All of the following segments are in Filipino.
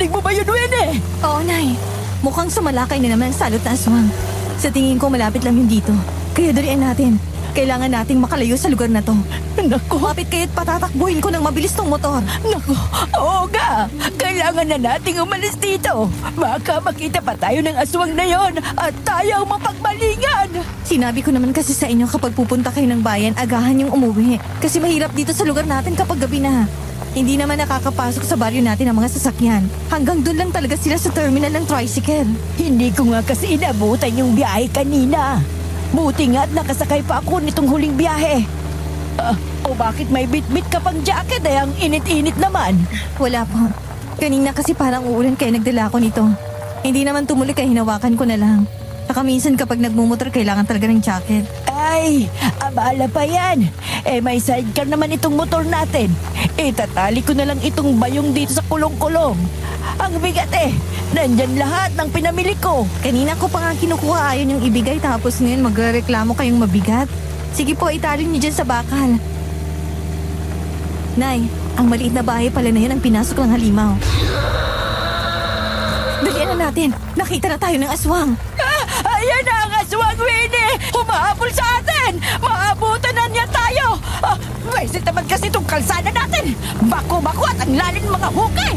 Narinig mo ba yun, Winnie? Oo, Nay. Mukhang sumalakay na naman ang salot na aswang. Sa tingin ko malapit lang yun dito. Kaya dalian natin. Kailangan nating makalayo sa lugar na to. Naku, Kumapit kaya't patatakbuhin ko ng mabilis tong motor. naku. Oo nga. Kailangan na nating umalis dito. Baka makita pa tayo ng aswang na yon at tayo ang mapagmalingan. Sinabi ko naman kasi sa inyo kapag pupunta kayo ng bayan, agahan yung umuwi. Kasi mahirap dito sa lugar natin kapag gabi na. Hindi naman nakakapasok sa baryo natin ang mga sasakyan. Hanggang doon lang talaga sila sa terminal ng tricycle. Hindi ko nga kasi inabutan yung biyahe kanina. Buti nga at nakasakay pa ako nitong huling biyahe. O bakit may bit-bit ka pang jacket ang init-init naman? Wala po. Kanina kasi parang uulan kaya nagdala ko nito. Hindi naman tumuloy kaya hinawakan ko na lang. Saka minsan kapag nagmumotor kailangan talaga ng jacket. Ay, abala pa yan. May sidecar naman itong motor natin. Itatali ko na lang itong bayong dito sa kulong-kulong. Ang bigat Nandyan lahat ng pinamili ko. Kanina ko pa nga kinukuha ayon yung ibigay tapos ngayon magrereklamo kayong mabigat. Sige po, itali niyo dyan sa bakal. Nay, ang maliit na bahay pala na yun ang pinasok ng halimaw. Dalian na natin. Nakita na tayo ng aswang. Ayan na ang aswang, Winnie! Humahabol sa atin! Maabutan na niya tayo! Pwede naman kasi itong kalsada natin! Bako-bako at ang lalim ng mga hukay!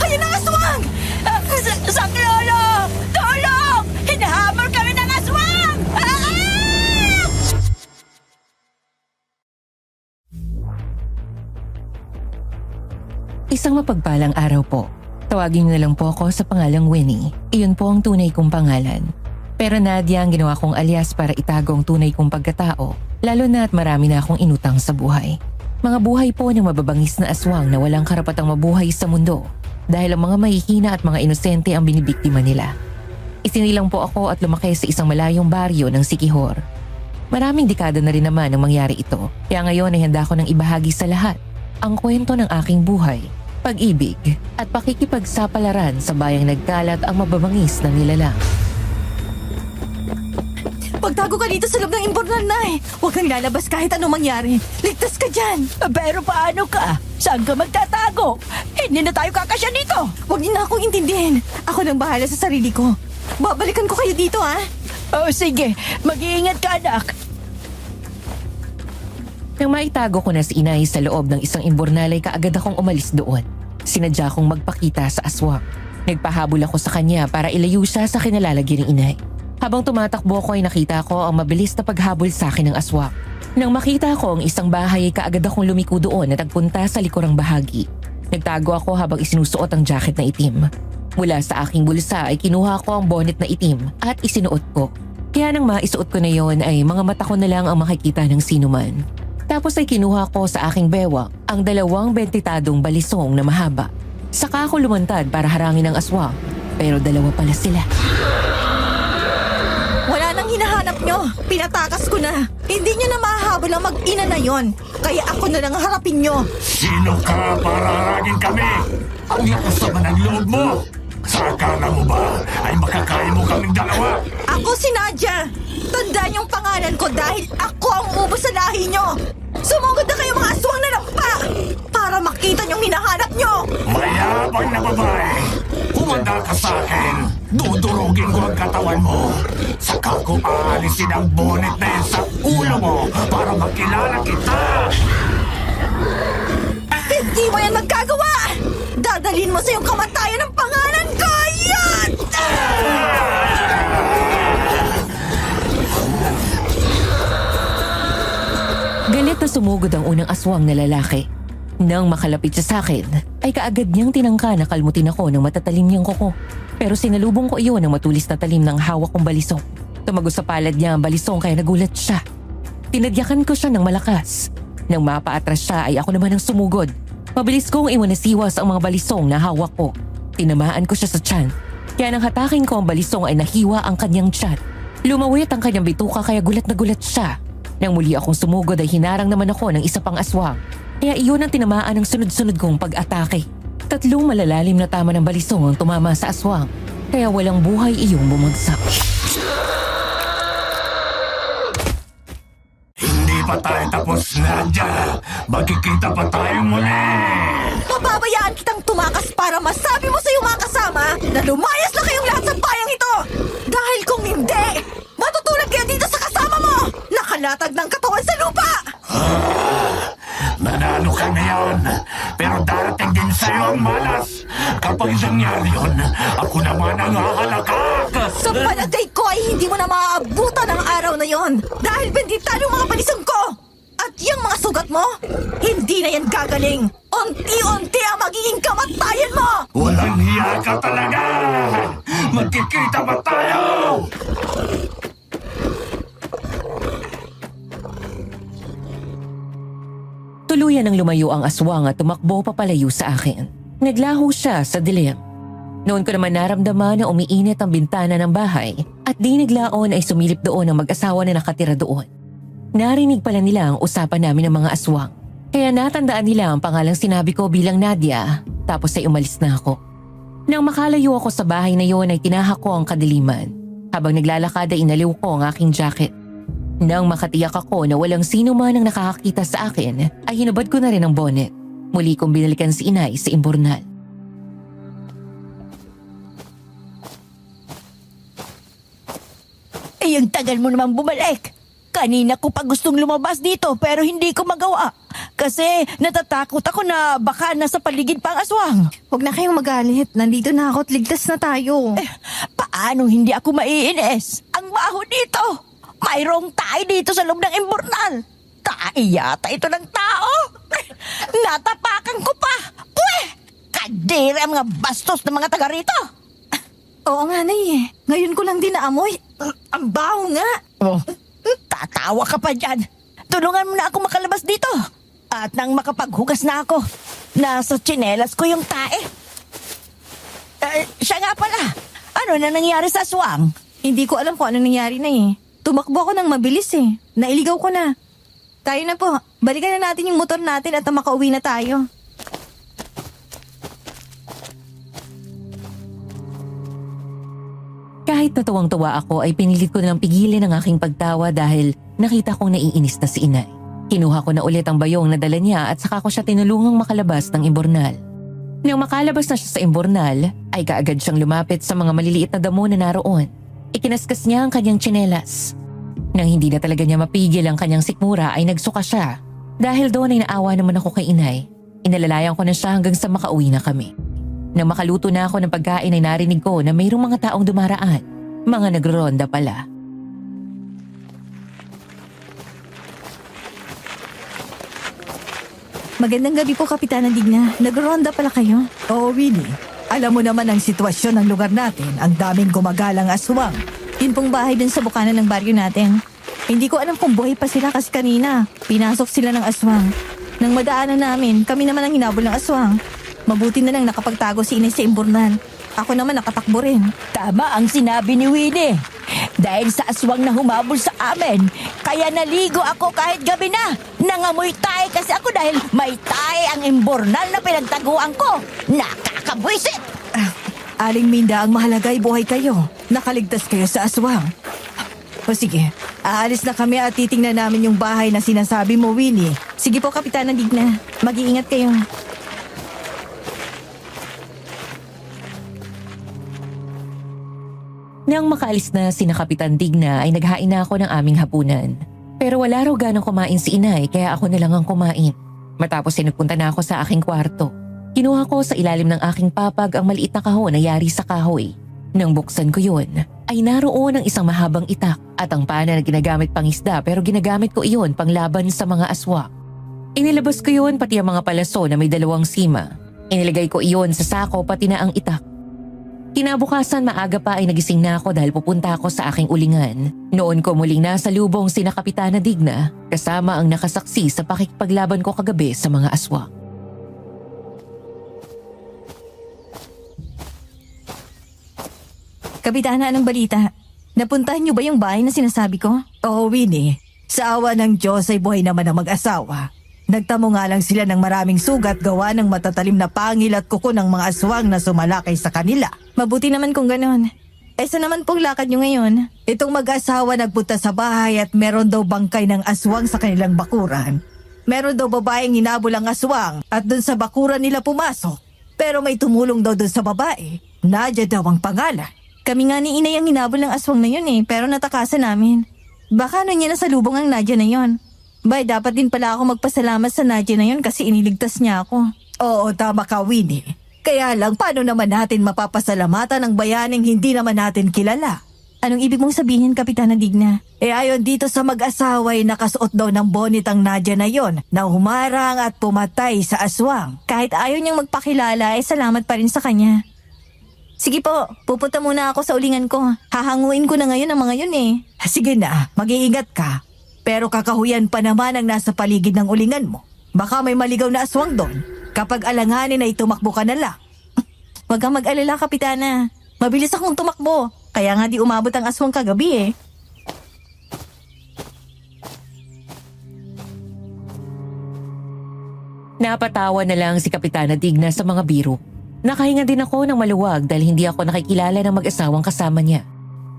Ayun ang aswang! Saklolo! Tulong! Hinahamol kami ng aswang! Isang mapagpalang araw po. Tawagin niyo na lang po ako sa pangalang Winnie. Iyon po ang tunay kong pangalan. Pero Nadia ang ginawa kong alias para itago ang tunay kong pagkatao, lalo na at marami na akong inutang sa buhay. Mga buhay po ng mababangis na aswang na walang karapatang mabuhay sa mundo dahil ang mga mahihina at mga inosente ang binibiktima nila. Isinilang po ako at lumaki sa isang malayong baryo ng Siquijor. Maraming dekada na rin naman ang mangyari ito, kaya ngayon ay handa ko ng ibahagi sa lahat ang kwento ng aking buhay, pag-ibig at pakikipagsapalaran sa bayang nagkalat ang mababangis na nilalang. Pagtago ka dito sa loob ng imbornal, Nay. Huwag kang lalabas kahit anong mangyari. Ligtas ka dyan. Pero paano ka? Saan ka magtatago? Hindi na tayo kakasya dito! Huwag niyo na akong intindihin. Ako nang bahala sa sarili ko. Babalikan ko kayo dito, ha? Sige, mag-iingat ka, anak. Nang maitago ko na si inay sa loob ng isang imbornal ay kaagad akong umalis doon. Sinadya kong magpakita sa aswang. Nagpahabol ako sa kanya para ilayo siya sa kinalalagyan ng inay. Habang tumatakbo ko ay nakita ko ang mabilis na paghabol sa akin ng aswang. Nang makita ko ang isang bahay ay kaagad akong lumiko doon at nagpunta sa likurang bahagi. Nagtago ako habang isinusuot ang jacket na itim. Mula sa aking bulsa ay kinuha ko ang bonnet na itim at isinuot ko. Kaya nang maisuot ko na yon ay mga mata ko na lang ang makikita ng sinuman. Tapos ay kinuha ko sa aking bewang ang 2 bentitadong balisong na mahaba. Saka ako lumantad para harangin ang aswang, pero 2 pala sila. Wala nang hinahanap nyo. Pinatakas ko na. Hindi nyo na mahahabol ang mag-ina na yon. Kaya ako na lang harapin nyo. Sino ka para haragin kami? Ang lakas naman ng loob mo! Sa akala mo ba ay makakain mo kaming dalawa? Ako si Nadia. Tandaan yung pangalan ko dahil ako ang ubo sa lahi nyo. Sumugod na kayo mga aswang na lampa para makita nyong hinahanap nyo. Mayabang na babae! Humanda ka sa akin! Dudurugin ko ang katawan mo! Saka ko aalisin ang bonnet na yan sa ulo mo para makilala kita! Hindi mo yan magkagawa! Dadalhin mo sa iyong kamatayan ang pangalan ko! Yan! Galit na sumugod ang unang aswang na lalaki. Nang makalapit siya sa akin, ay kaagad niyang tinangka na kalmutin ako ng matatalim niyang kuko. Pero sinalubong ko iyon ng matulis na talim ng hawak kong balisong. Tumagos sa palad niya ang balisong kaya nagulat siya. Tinadyakan ko siya ng malakas. Nang mapaatras siya ay ako naman ang sumugod. Mabilis kong iwanasiwas ang mga balisong na hawak ko. Tinamaan ko siya sa tiyan. Kaya nang hatakin ko ang balisong ay nahiwa ang kanyang tiyan. Lumawit ang kanyang bituka kaya gulat na gulat siya. Nang muli akong sumugod ay hinarang naman ako ng isa pang aswang. Kaya iyon ang tinamaan ng sunod-sunod kong pag-atake. 3 malalalim na tama ng balisong ang tumama sa aswang. Kaya walang buhay iyong bumagsak. Hindi pa tayo tapos Tapos, Nadia, magkikita pa tayong muli! Pababayaan kitang tumakas para masabi mo sa iyong mga kasama na lumayas na kayong lahat sa bayang ito! Dahil kung hindi, matutulad kayo dito sa kasama mo! Nakalatag ng katawan sa lupa! Nanalo ka ngayon, pero darating din sa'yo ang malas. Kapag nangyari yun, ako naman ang hahalakak! Sa palagay ko ay hindi mo na maaabutan ang araw na yon dahil bendita ng mga balisong ko! At yung mga sugat mo, hindi na yan gagaling! Unti-unti ang magiging kamatayan mo! Walang hiya ka talaga! Magkikita ba tayo? Tuluyan ang lumayo ang aswang at tumakbo papalayo sa akin. Naglaho siya sa dilim. Noon ko naman naramdaman na umiinit ang bintana ng bahay at di naglaon ay sumilip doon ang mag-asawa na nakatira doon. Narinig pala nila ang usapan namin ng mga aswang. Kaya natandaan nila ang pangalang sinabi ko bilang Nadia, tapos ay umalis na ako. Nang makalayo ako sa bahay na yon ay tinahak ko ang kadiliman. Habang naglalakad ay inaliw ko ang aking jacket. Nang makatiyak ako na walang sino man ang nakakakita sa akin, ay hinubad ko na rin ang bonnet. Muli kong binalikan si inay sa imburnal. Eh, ang tagal mo namang bumalik. Kanina ko pa gustong lumabas dito pero hindi ko magawa. Kasi natatakot ako na baka nasa paligid pa ang aswang. Huwag na kayong magalit. Nandito na ako at ligtas na tayo. Paano hindi ako maiinis? Ang baho dito. Mayroong tayo dito sa loob ng imburnal. Tayo yata ito ng tao. Natapakan ko pa. Pweh! Kadiri ang mga bastos ng mga taga rito. Oo nga, Nay eh. Ngayon ko lang din naamoy. Ang baho nga. Oh, tatawa ka pa dyan. Tulungan mo na ako makalabas dito. At nang makapaghugas na ako, nasa tsinelas ko yung tae. Siya nga pala. Ano na nangyari sa aswang? Hindi ko alam kung ano nangyari na eh. Tumakbo ako ng mabilis eh. Nailigaw ko na. Tayo na po. Balikan na natin yung motor natin at makauwi na tayo. Kahit natuwang-tuwa ako ay pinilit ko nilang pigilan ang aking pagtawa dahil nakita kong naiinis na si inay. Kinuha ko na ulit ang bayong na dala niya at saka ko siya tinulungang makalabas ng imburnal. Nang makalabas na siya sa imburnal, ay kaagad siyang lumapit sa mga maliliit na damo na naroon. Ikinaskas niya ang kanyang tsinelas. Nang hindi na talaga niya mapigil ang kanyang sikmura ay nagsuka siya. Dahil doon ay naawa naman ako kay inay. Inalalayan ko na siya hanggang sa makauwi na kami. Nang makaluto na ako ng pagkain ay narinig ko na mayroong mga taong dumaraan. Mga nagro-ronda pala. Magandang gabi po, Kapitana Digna. Nagronda pala kayo. Oo, Winnie. Alam mo naman ang sitwasyon ng lugar natin. Ang daming gumagalang aswang. Yun pong bahay dun sa bukana ng baryo natin. Hindi ko alam kung buhay pa sila kasi kanina. Pinasok sila ng aswang. Nang madaanan namin, kami naman ang hinabol ng aswang. Mabuti na lang nakapagtago si Inay sa imburnal. Ako naman nakatakbo rin. Tama ang sinabi ni Winnie. Dahil sa aswang na humabol sa amin, kaya naligo ako kahit gabi na. Nangamoy tayo kasi ako dahil may tayo ang imburnal na pinagtaguan ko. Nakakabwisit! Aling Minda, ang mahalaga ay buhay kayo. Nakaligtas kayo sa aswang. O sige, aalis na kami at titingnan namin yung bahay na sinasabi mo, Winnie. Sige po, Kapitana Digna. Mag-iingat kayo. Nang makaalis na sina Kapitan Digna ay naghain na ako ng aming hapunan. Pero wala raw ganang kumain si inay kaya ako na lang ang kumain. Matapos ay nagpunta na ako sa aking kwarto. Kinuha ko sa ilalim ng aking papag ang maliit na kahon na yari sa kahoy. Nang buksan ko yun, ay naroon ang isang mahabang itak at ang pana na ginagamit pang isda pero ginagamit ko iyon panglaban sa mga aswang. Inilabas ko yun pati ang mga palaso na may 2 sima. Inilagay ko iyon sa sako pati na ang itak. Kinabukasan maaga pa ay nagising na ako dahil pupunta ako sa aking ulingan. Noon ko muling nasa lubong sina Kapitana Digna kasama ang nakasaksi sa pakikipaglaban ko kagabi sa mga aswang. Kapitana, anong balita? Napuntahan niyo ba yung bahay na sinasabi ko? Oo, Winnie. Sa awa ng Diyos ay buhay naman ang mag-asawa. Nagtamo nga lang sila ng maraming sugat gawa ng matatalim na pangil at kuko ng mga aswang na sumalakay sa kanila. Mabuti naman kung ganon. Saan naman pong lakad nyo ngayon? Itong mag-asawa nagpunta sa bahay at meron daw bangkay ng aswang sa kanilang bakuran. Meron daw babaeng hinabol ang aswang at dun sa bakuran nila pumasok. Pero may tumulong daw dun sa babae. Nadia daw ang pangalan. Kami nga ni Inay ang hinabol ng aswang na yun pero natakasan namin. Baka niya nasalubong ang Nadia na yun. Bay, dapat din pala ako magpasalamat sa Nadia na yun kasi iniligtas niya ako. Oo, tama ka, Winnie. Kaya lang, paano naman natin mapapasalamatan ang bayaning hindi naman natin kilala? Anong ibig mong sabihin, Kapitana Digna? Ayon dito sa mag-asawa ay nakasuot daw ng bonnet ang Nadia na yon na humarang at pumatay sa aswang. Kahit ayaw niyang magpakilala, salamat pa rin sa kanya. Sige po, pupunta muna ako sa ulingan ko. Hahanguin ko na ngayon ang mga yun Sige na, mag-iingat ka. Pero kakahuyan pa naman ang nasa paligid ng ulingan mo. Baka may maligaw na aswang doon. Kapag alanganin ay tumakbo ka na lang. Huwag kang mag-alala, Kapitana. Mabilis akong tumakbo. Kaya nga di umabot ang aswang kagabi Napatawa na lang si Kapitana Digna sa mga biro. Nakahinga din ako ng maluwag dahil hindi ako nakikilala ng mag-asawang kasama niya.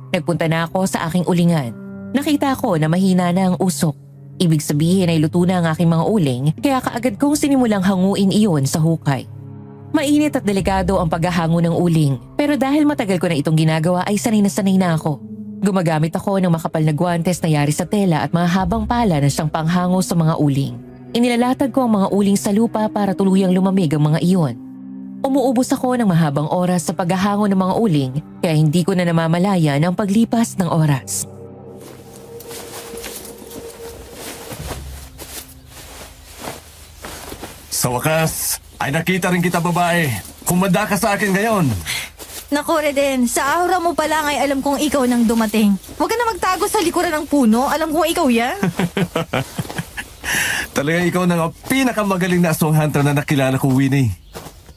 Nagpunta na ako sa aking ulingan. Nakita ko na mahina na ang usok. Ibig sabihin ay luto na ang aking mga uling kaya kaagad kong sinimulang hanguin iyon sa hukay. Mainit at delikado ang paghahango ng uling pero dahil matagal ko na itong ginagawa ay sanay na ako. Gumagamit ako ng makapal na guwantes na yari sa tela at mahabang pala na siyang panghango sa mga uling. Inilalatag ko ang mga uling sa lupa para tuluyang lumamig ang mga iyon. Umuubos ako ng mahabang oras sa paghahango ng mga uling kaya hindi ko na namamalayan ang paglipas ng oras. Sa wakas, ay nakita rin kita babae. Kumanda ka sa akin ngayon. Naku, Reden, sa aura mo pa lang ay alam kong ikaw nang dumating. Huwag ka na magtago sa likuran ng puno. Alam kong ikaw yan. Talaga ikaw na ang pinakamagaling na aswang hunter na nakilala ko, Winnie.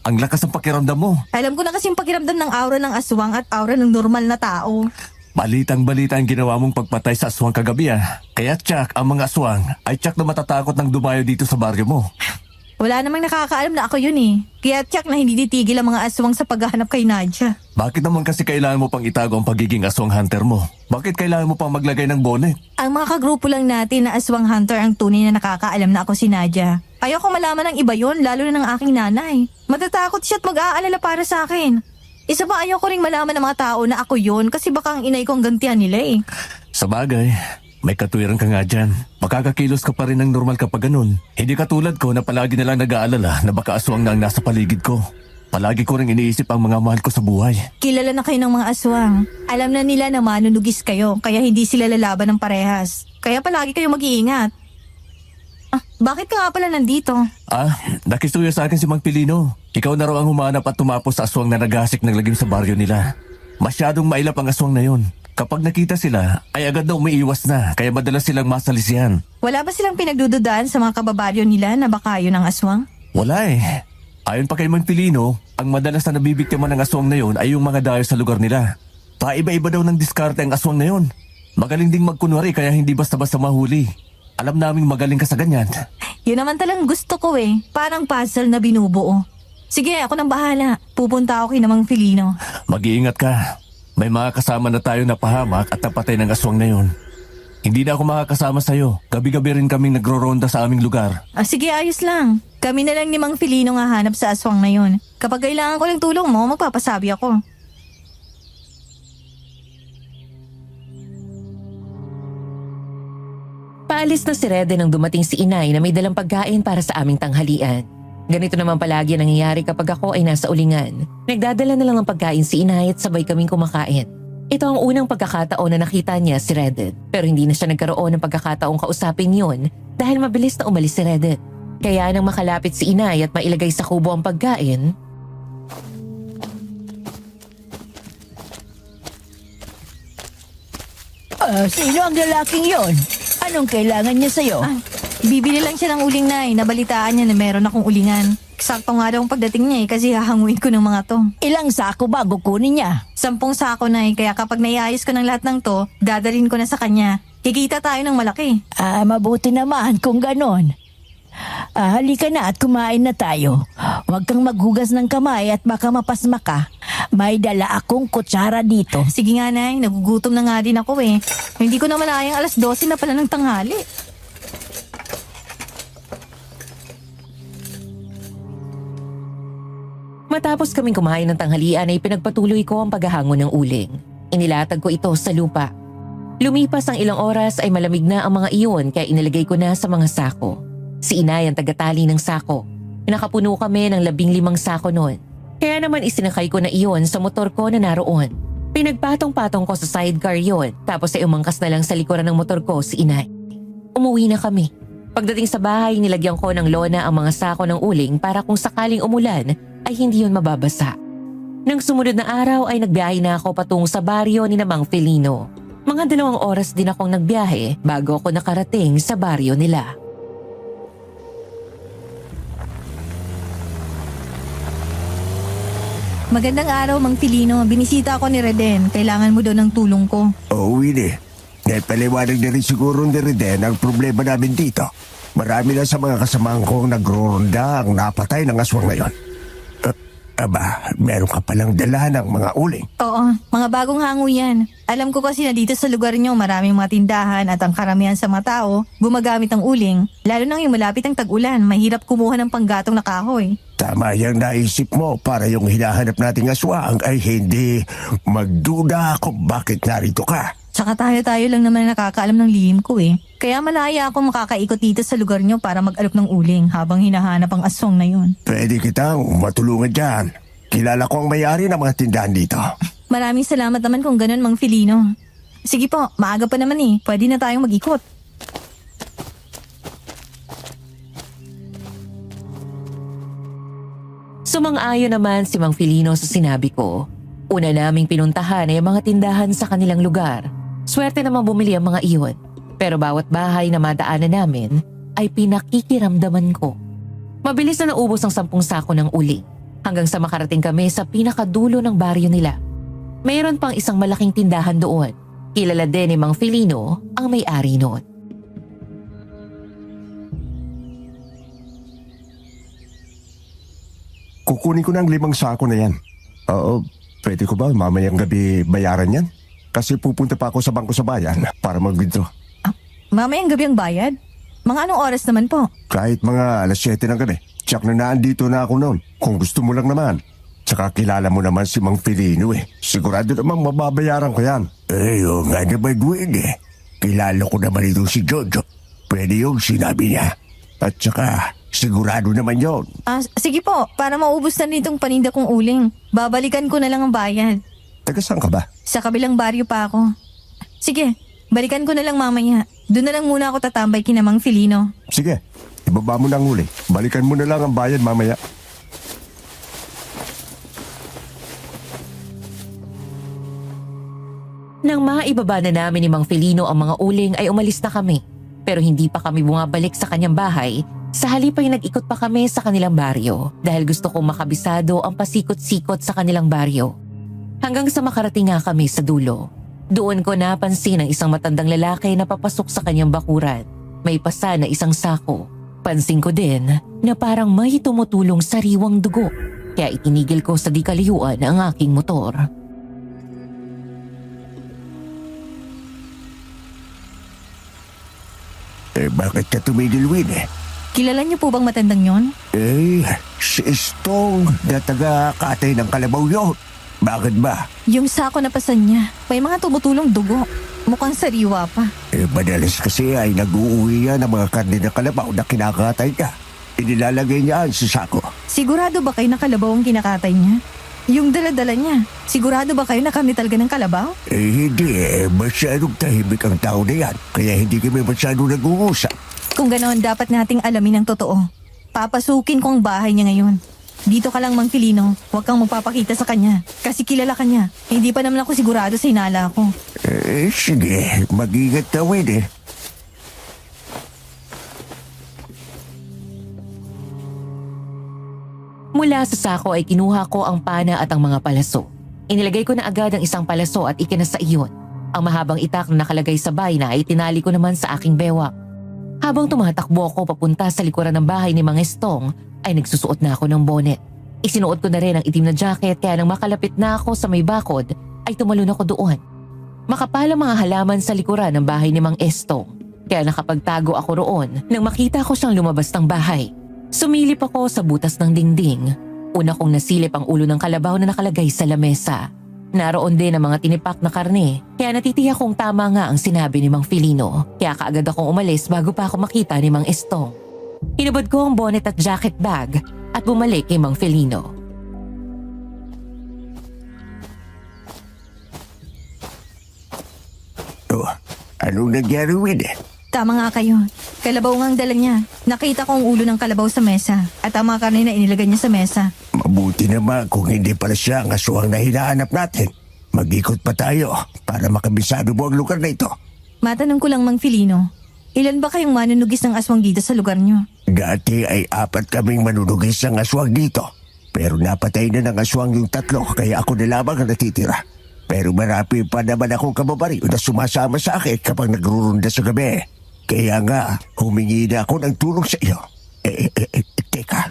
Ang lakas ng pakiramdam mo. Alam ko na kasing pakiramdam ng aura ng aswang at aura ng normal na tao. Balitang-balita ang ginawa mong pagpatay sa aswang kagabi Kaya Chuck, ang mga aswang ay Chuck na matatakot nang dumayo dito sa baryo mo. Wala namang nakakaalam na ako yun Kaya tiyak na hindi titigil ang mga aswang sa paghahanap kay Nadia. Bakit naman kasi kailangan mo pang itago ang pagiging aswang hunter mo? Bakit kailangan mo pang maglagay ng bonnet? Ang mga kagrupo lang natin na aswang hunter ang tunay na nakakaalam na ako si Nadia. Ayoko malaman ng iba yon, lalo na ng aking nanay. Matatakot siya at mag-aalala para sa akin. Isa pa ayoko ring malaman ng mga tao na ako yon kasi baka ang inay ko ang gantihan nila Sa bagay, may katuwiran ka nga dyan. Makakakilos ka pa rin ng normal kapag ganun. Hindi katulad ko na palagi na lang nag-aalala na baka aswang na ang nasa paligid ko. Palagi ko rin iniisip ang mga mahal ko sa buhay. Kilala na kayo ng mga aswang. Alam na nila na manunugis kayo kaya hindi sila lalaban ng parehas. Kaya palagi kayo mag-iingat. Bakit ka nga pala nandito? Nakisuyo sa akin si Mang Pilino. Ikaw na raw ang humanap at tumapos sa aswang na naghasik ng lagim sa baryo nila. Masyadong mailap ang aswang na yun. Kapag nakita sila, ay agad na umiiwas na, kaya madalas silang masalisihan. Wala ba silang pinagdududaan sa mga kababaryo nila na baka yun ang aswang? Wala Ayon pa kay Mang Pilino, ang madalas na nabibiktima ng aswang na yun ay yung mga dayo sa lugar nila. Paiba-iba daw ng diskarte ang aswang na yun. Magaling ding magkunwari kaya hindi basta-basta mahuli. Alam naming magaling ka sa ganyan. Yun naman talang gusto ko Parang puzzle na binubuo. Sige, ako nang bahala. Pupunta ako kay Mang Pilino. Mag-iingat ka. May mga kasama na tayo na pahamak at napatay ng aswang na yun. Hindi na ako makakasama sa'yo. Gabi-gabi rin kaming nagro-ronda sa aming lugar. Sige, ayos lang. Kami na lang ni Mang Pilino nga hanap sa aswang na yun. Kapag kailangan ko ng tulong mo, magpapasabi ako. Paalis na si Rede nang dumating si Inay na may dalang pagkain para sa aming tanghalian. Ganito naman palagi ang nangyayari kapag ako ay nasa ulingan. Nagdadala na lang ng pagkain si Inay at sabay kaming kumakain. Ito ang unang pagkakataon na nakita niya si Redet. Pero hindi na siya nagkaroon ng pagkakataong kausapin yun dahil mabilis na umalis si Redet. Kaya nang makalapit si Inay at mailagay sa kubo ang pagkain, Sino ang lalaking yon? Anong kailangan niya sa'yo? Bibili lang siya ng uling nabalitaan niya na meron akong ulingan. Sakto nga daw ang pagdating niya kasi hahanguin ko ng mga to. Ilang sako ba kukunin niya? 10 sako kaya kapag naiayos ko ng lahat ng to, dadalhin ko na sa kanya. Kikita tayo ng malaki. Mabuti naman kung ganon. Halika na at kumain na tayo. Huwag kang maghugas ng kamay at baka mapasma ka. May dala akong kutsara dito. Sige nga, Nay. Nagugutom na nga din ako eh. Hindi ko na malayang 12:00 na pala ng tanghali. Matapos kaming kumain ng tanghalian ay pinagpatuloy ko ang paghahango ng uling. Inilatag ko ito sa lupa. Lumipas ang ilang oras ay malamig na ang mga iyon kaya inilagay ko na sa mga sako. Si Inay ang tagatali ng sako. Nakapuno kami ng 15 sako noon. Kaya naman isinakay ko na iyon sa motor ko na naroon. Pinagpatong-patong ko sa sidecar yon tapos ay umangkas na lang sa likuran ng motor ko si Inay. Umuwi na kami. Pagdating sa bahay nilagyan ko ng lona ang mga sako ng uling para kung sakaling umulan ay hindi yun mababasa. Nang sumunod na araw ay nagbiyahe na ako patungo sa baryo ni Mang Felino. Mga 2 oras din akong nagbiyahe bago ako nakarating sa baryo nila. Magandang araw, Mang Filino. Binisita ako ni Reden. Kailangan mo daw ng tulong ko. Oo, Winnie. Naipaliwanag na rin siguro ni Reden ang problema namin dito. Marami na sa mga kasamahan kong nagronda ang napatay ng aswang ngayon. Aba, meron ka palang dala ng mga uling. Oo, mga bagong hango yan. Alam ko kasi na dito sa lugar nyo maraming mga tindahan at ang karamihan sa mga tao gumagamit ng uling. Lalo na yung malapit ang tag-ulan, mahirap kumuha ng panggatong na kahoy. Tama yung naisip mo para yung hinahanap nating aswang ay hindi magduda kung bakit narito ka. Tsaka tayo lang naman nakakaalam ng lihim ko eh. Kaya malaya ako makakaikot dito sa lugar nyo para mag-alok ng uling habang hinahanap ang aswang na yun. Pwede kitang matulungan dyan. Kilala ko ang may-ari ng mga tindahan dito. Maraming salamat naman kung ganun, Mang Filino. Sige po, maaga pa naman eh. Pwede na tayong mag-ikot. Sumang-ayon naman si Mang Felino sa sinabi ko. Una naming pinuntahan ay ang mga tindahan sa kanilang lugar. Swerte namang bumili ang mga iyon. Pero bawat bahay na madaanan namin ay pinakikiramdaman ko. Mabilis na naubos ang 10 sako ng uling hanggang sa makarating kami sa pinakadulo ng baryo nila. Mayroon pang isang malaking tindahan doon. Kilala din ni Mang Felino ang may-ari noon. Kukunin ko ng 5 sako na yan. Oo, pwede ko ba mamayang gabi bayaran yan? Kasi pupunta pa ako sa bangko sa bayan para mag-withdraw. Mamayang gabi ang bayad? Mga anong oras naman po? Kahit mga 7:00 ng gabi. Tsak na naandito na ako noon. Kung gusto mo lang naman. Tsaka kilala mo naman si Mang Felino eh. Sigurado namang mababayaran ko yan. Oo nga naman, Gwen eh. Kilala ko naman ito si Jojo. Pwede yung sinabi niya. At tsaka sigurado naman yon. Sige po, para maubos na nitong paninda kong uling. Babalikan ko na lang ang bayad. Taga saan ka ba? Sa kabilang baryo pa ako. Sige, balikan ko na lang mamaya. Doon na lang muna ako tatambay kina Mang Felino. Sige, ibaba mo na ang huli. Balikan mo na lang ang bayad mamaya. Nang maibaba na namin ni Mang Felino ang mga uling ay umalis na kami. Pero hindi pa kami bumabalik sa kanyang bahay. Sa halip ay nag-ikot pa kami sa kanilang baryo dahil gusto kong makabisado ang pasikot-sikot sa kanilang baryo. Hanggang sa makarating nga kami sa dulo. Doon ko napansin ang isang matandang lalaki na papasok sa kanyang bakuran. May pasa na isang sako. Pansin ko din na parang may tumutulong sariwang dugo. Kaya itinigil ko sa di kalayuan ang aking motor. Bakit ka tumigil, Win eh? Kilala niyo po bang matandang yon? Si Istong na taga-katay ng kalabaw yun. Bakit ba? Yung sako na pasan niya, may mga tumutulong dugo. Mukhang sariwa pa. Madalas kasi ay nag-uuwi yan ng mga karne ng kalabaw na kinakatay niya. Inilalagay niya sa sako. Sigurado ba kayo na kalabaw ang kinakatay niya? Yung dala-dala niya, sigurado ba kayo na kami talaga ng kalabaw? Hindi masyadong tahimik ang tao na yan. Kaya hindi kami masyadong nag-uusap. Kung ganoon, dapat nating alamin ang totoo. Papasukin ko ang bahay niya ngayon. Dito ka lang, Mang Felino. Huwag kang magpapakita sa kanya. Kasi kilala ka niya. Hindi pa naman ako sigurado sa hinala ko. Sige, mag-ingat ka, Win eh. Mula sa sako ay kinuha ko ang pana at ang mga palaso. Inilagay ko na agad ang isang palaso at ikinasa iyon. Ang mahabang itak na nakalagay sa bayna ay tinali ko naman sa aking bewak. Habang tumatakbo ako papunta sa likuran ng bahay ni Mang Estong, ay nagsusuot na ako ng bonnet. Isinuot ko na rin ang itim na jacket kaya nang makalapit na ako sa may bakod, ay tumalon ako doon. Makapal ang mga halaman sa likuran ng bahay ni Mang Estong, kaya nakapagtago ako roon nang makita ko siyang lumabas ng bahay. Sumilip ako sa butas ng dingding. Una kong nasilip ang ulo ng kalabaw na nakalagay sa lamesa. Naroon din ang mga tinipak na karne, kaya natitiyak kong tama nga ang sinabi ni Mang Filino. Kaya kaagad akong umalis bago pa ako makita ni Mang Estong. Hinubad ko ang bonnet at jacket bag at bumalik kay Mang Filino. Oh, anong nangyari, Win? Tama nga kayo. Kalabaw nga ang dala niya. Nakita ko ang ulo ng kalabaw sa mesa at ang mga karne na inilagay niya sa mesa. Mabuti naman kung hindi pala siya ang aswang na hinahanap natin. Mag-ikot pa tayo para makabisado mo ang lugar na ito. Matanong ko lang, Mang Filino, ilan ba kayong manunugis ng aswang dito sa lugar niyo? Dati ay 4 kaming manunugis ng aswang dito. Pero napatay na ng aswang yung 3 kaya ako na lamang ang natitira. Pero marami pa naman akong kababariw na sumasama sa akin kapag nagrurunda sa gabi. Kaya nga, humingi na ako ng tulong sa iyo. Teka,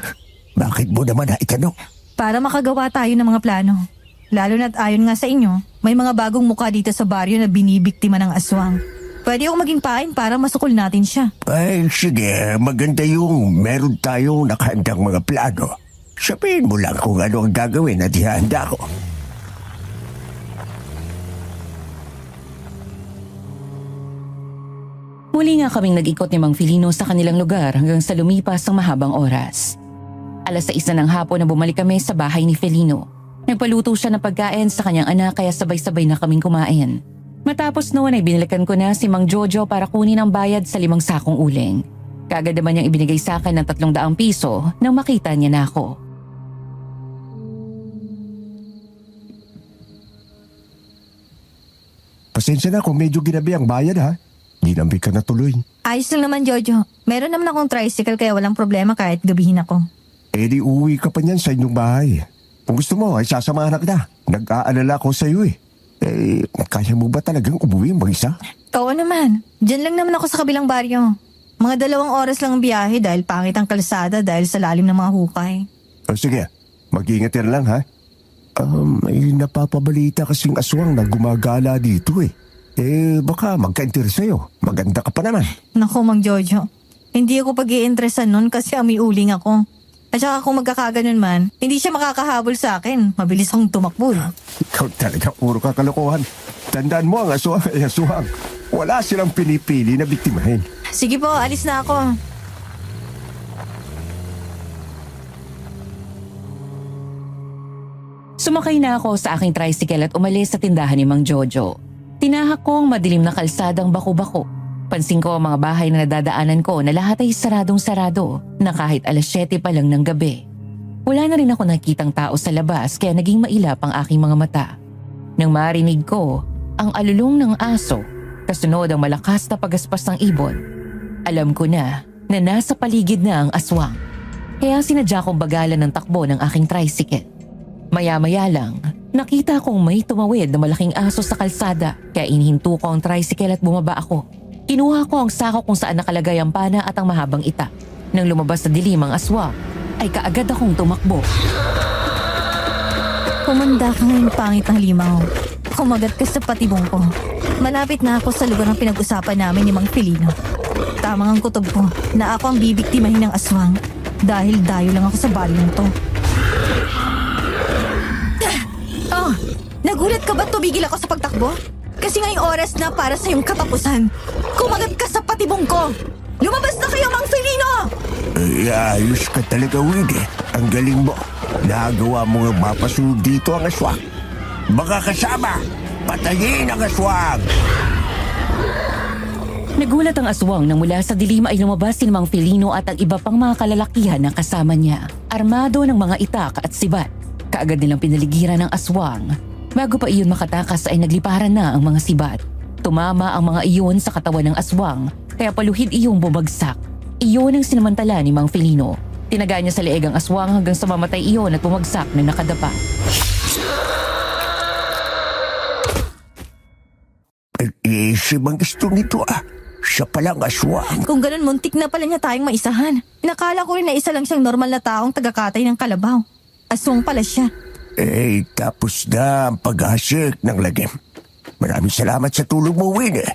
bakit mo naman naitanong? Para makagawa tayo ng mga plano. Lalo na't ayon nga sa inyo, may mga bagong mukha dito sa baryo na binibiktima ng aswang. Pwede akong maging pain para masukol natin siya. Ay, sige, maganda yung meron tayong nakahandang mga plano. Sabihin mo lang kung ano ang gagawin at ihanda ko. Muli nga kaming nag-ikot ni Mang Filino sa kanilang lugar hanggang sa lumipas ang mahabang oras. 6:00 ng hapon na bumalik kami sa bahay ni Filino. Nagpaluto siya ng pagkain sa kanyang anak kaya sabay-sabay na kaming kumain. Matapos noon ay binalikan ko na si Mang Jojo para kunin ang bayad sa 5 sakong uling. Kaagad naman niyang ibinigay sa akin ng 300 piso nang makita niya na ako. Pasensya na kung medyo ginabi ang bayad, ha? Ginambi ka na tuloy. Ayos lang naman, Jojo. Meron naman akong tricycle kaya walang problema kahit gabihin ako. Di uwi ka pa niyan sa inyong bahay. Kung gusto mo ay sasamahan na kita. Nag-aalala ko sa iyo eh. Kaya mo ba talagang umuwi mag-isa? Oo naman. Diyan lang naman ako sa kabilang baryo. Mga 2 oras lang ang biyahe dahil pangit ang kalsada dahil sa lalim ng mga hukay. O sige, mag-iingat ka na lang, ha? May napapabalita kasing aswang na gumagala dito eh. Baka magka-interest sa'yo. Maganda ka pa naman. Naku, Mang Jojo. Hindi ako pag-iinteresan nun kasi may uling ako. At saka kung magkakaganon man, hindi siya makakahabol sa akin. Mabilis akong tumakbo. Ikaw talaga puro kakalokohan. Tandaan mo ang aswang ay aswang. Wala silang pinipili na biktimahin. Sige po, alis na ako. Sumakay na ako sa aking tricycle at umalis sa tindahan ni Mang Jojo. Tinahak ko ang madilim na kalsadang bako-bako. Pansin ko ang mga bahay na nadadaanan ko na lahat ay saradong-sarado na kahit 7:00 pa lang ng gabi. Wala na rin ako nakitang tao sa labas kaya naging mailap ang aking mga mata. Nang marinig ko ang alulong ng aso, kasunod ang malakas na pagaspas ng ibon, alam ko na nasa paligid na ang aswang. Kaya sinadya kong bagalan ng takbo ng aking tricycle. Maya-maya lang, nakita kong may tumawid na malaking aso sa kalsada kaya inihinto ko ang tricycle at bumaba ako. Kinuha ko ang sako kung saan nakalagay ang pana at ang mahabang itak. Nang lumabas sa dilim ang aswang, ay kaagad akong tumakbo. Kumanda ka ngayong pangit ng limaw. Kumagat ka sa patibong ko. Malapit na ako sa lugar ng pinag-usapan namin ni Mang Filino. Tamang ang kutob ko na ako ang bibiktimahin ng aswang dahil dayo lang ako sa balyong to. Nagulat ka ba tumigil ako sa pagtakbo? Kasi ngayong oras na para sa iyong katapusan. Kumagat ka sa patibong ko! Lumabas na kayo, Mang Filino! Ayos ka talaga, Wiggy. Ang galing mo. Nagawa mo nga mapasunod dito ang aswang. Baka kasama, patayin ang aswang! Nagulat ang aswang nang mula sa dilim ay lumabas si Mang Filino at ang iba pang mga kalalakihan na kasama niya. Armado ng mga itak at sibat. Kaagad nilang pinaligiran ng aswang. Bago pa iyon makatakas ay nagliparan na ang mga sibat. Tumama ang mga iyon sa katawan ng aswang kaya paluhid iyong bumagsak. Iyon ang sinamantala ni Mang Filino. Tinaga niya sa leeg ang aswang hanggang sa mamatay iyon at bumagsak na nakadapa. Si Mang Estong ito siya palang aswang. Kung ganun, muntik na pala niya tayong maisahan. Nakala ko rin na isa lang siyang normal na taong tagakatay ng kalabaw. Aswang pala siya. Tapos na ang paghasik ng lagim. Maraming salamat sa tulong mo, Winnie.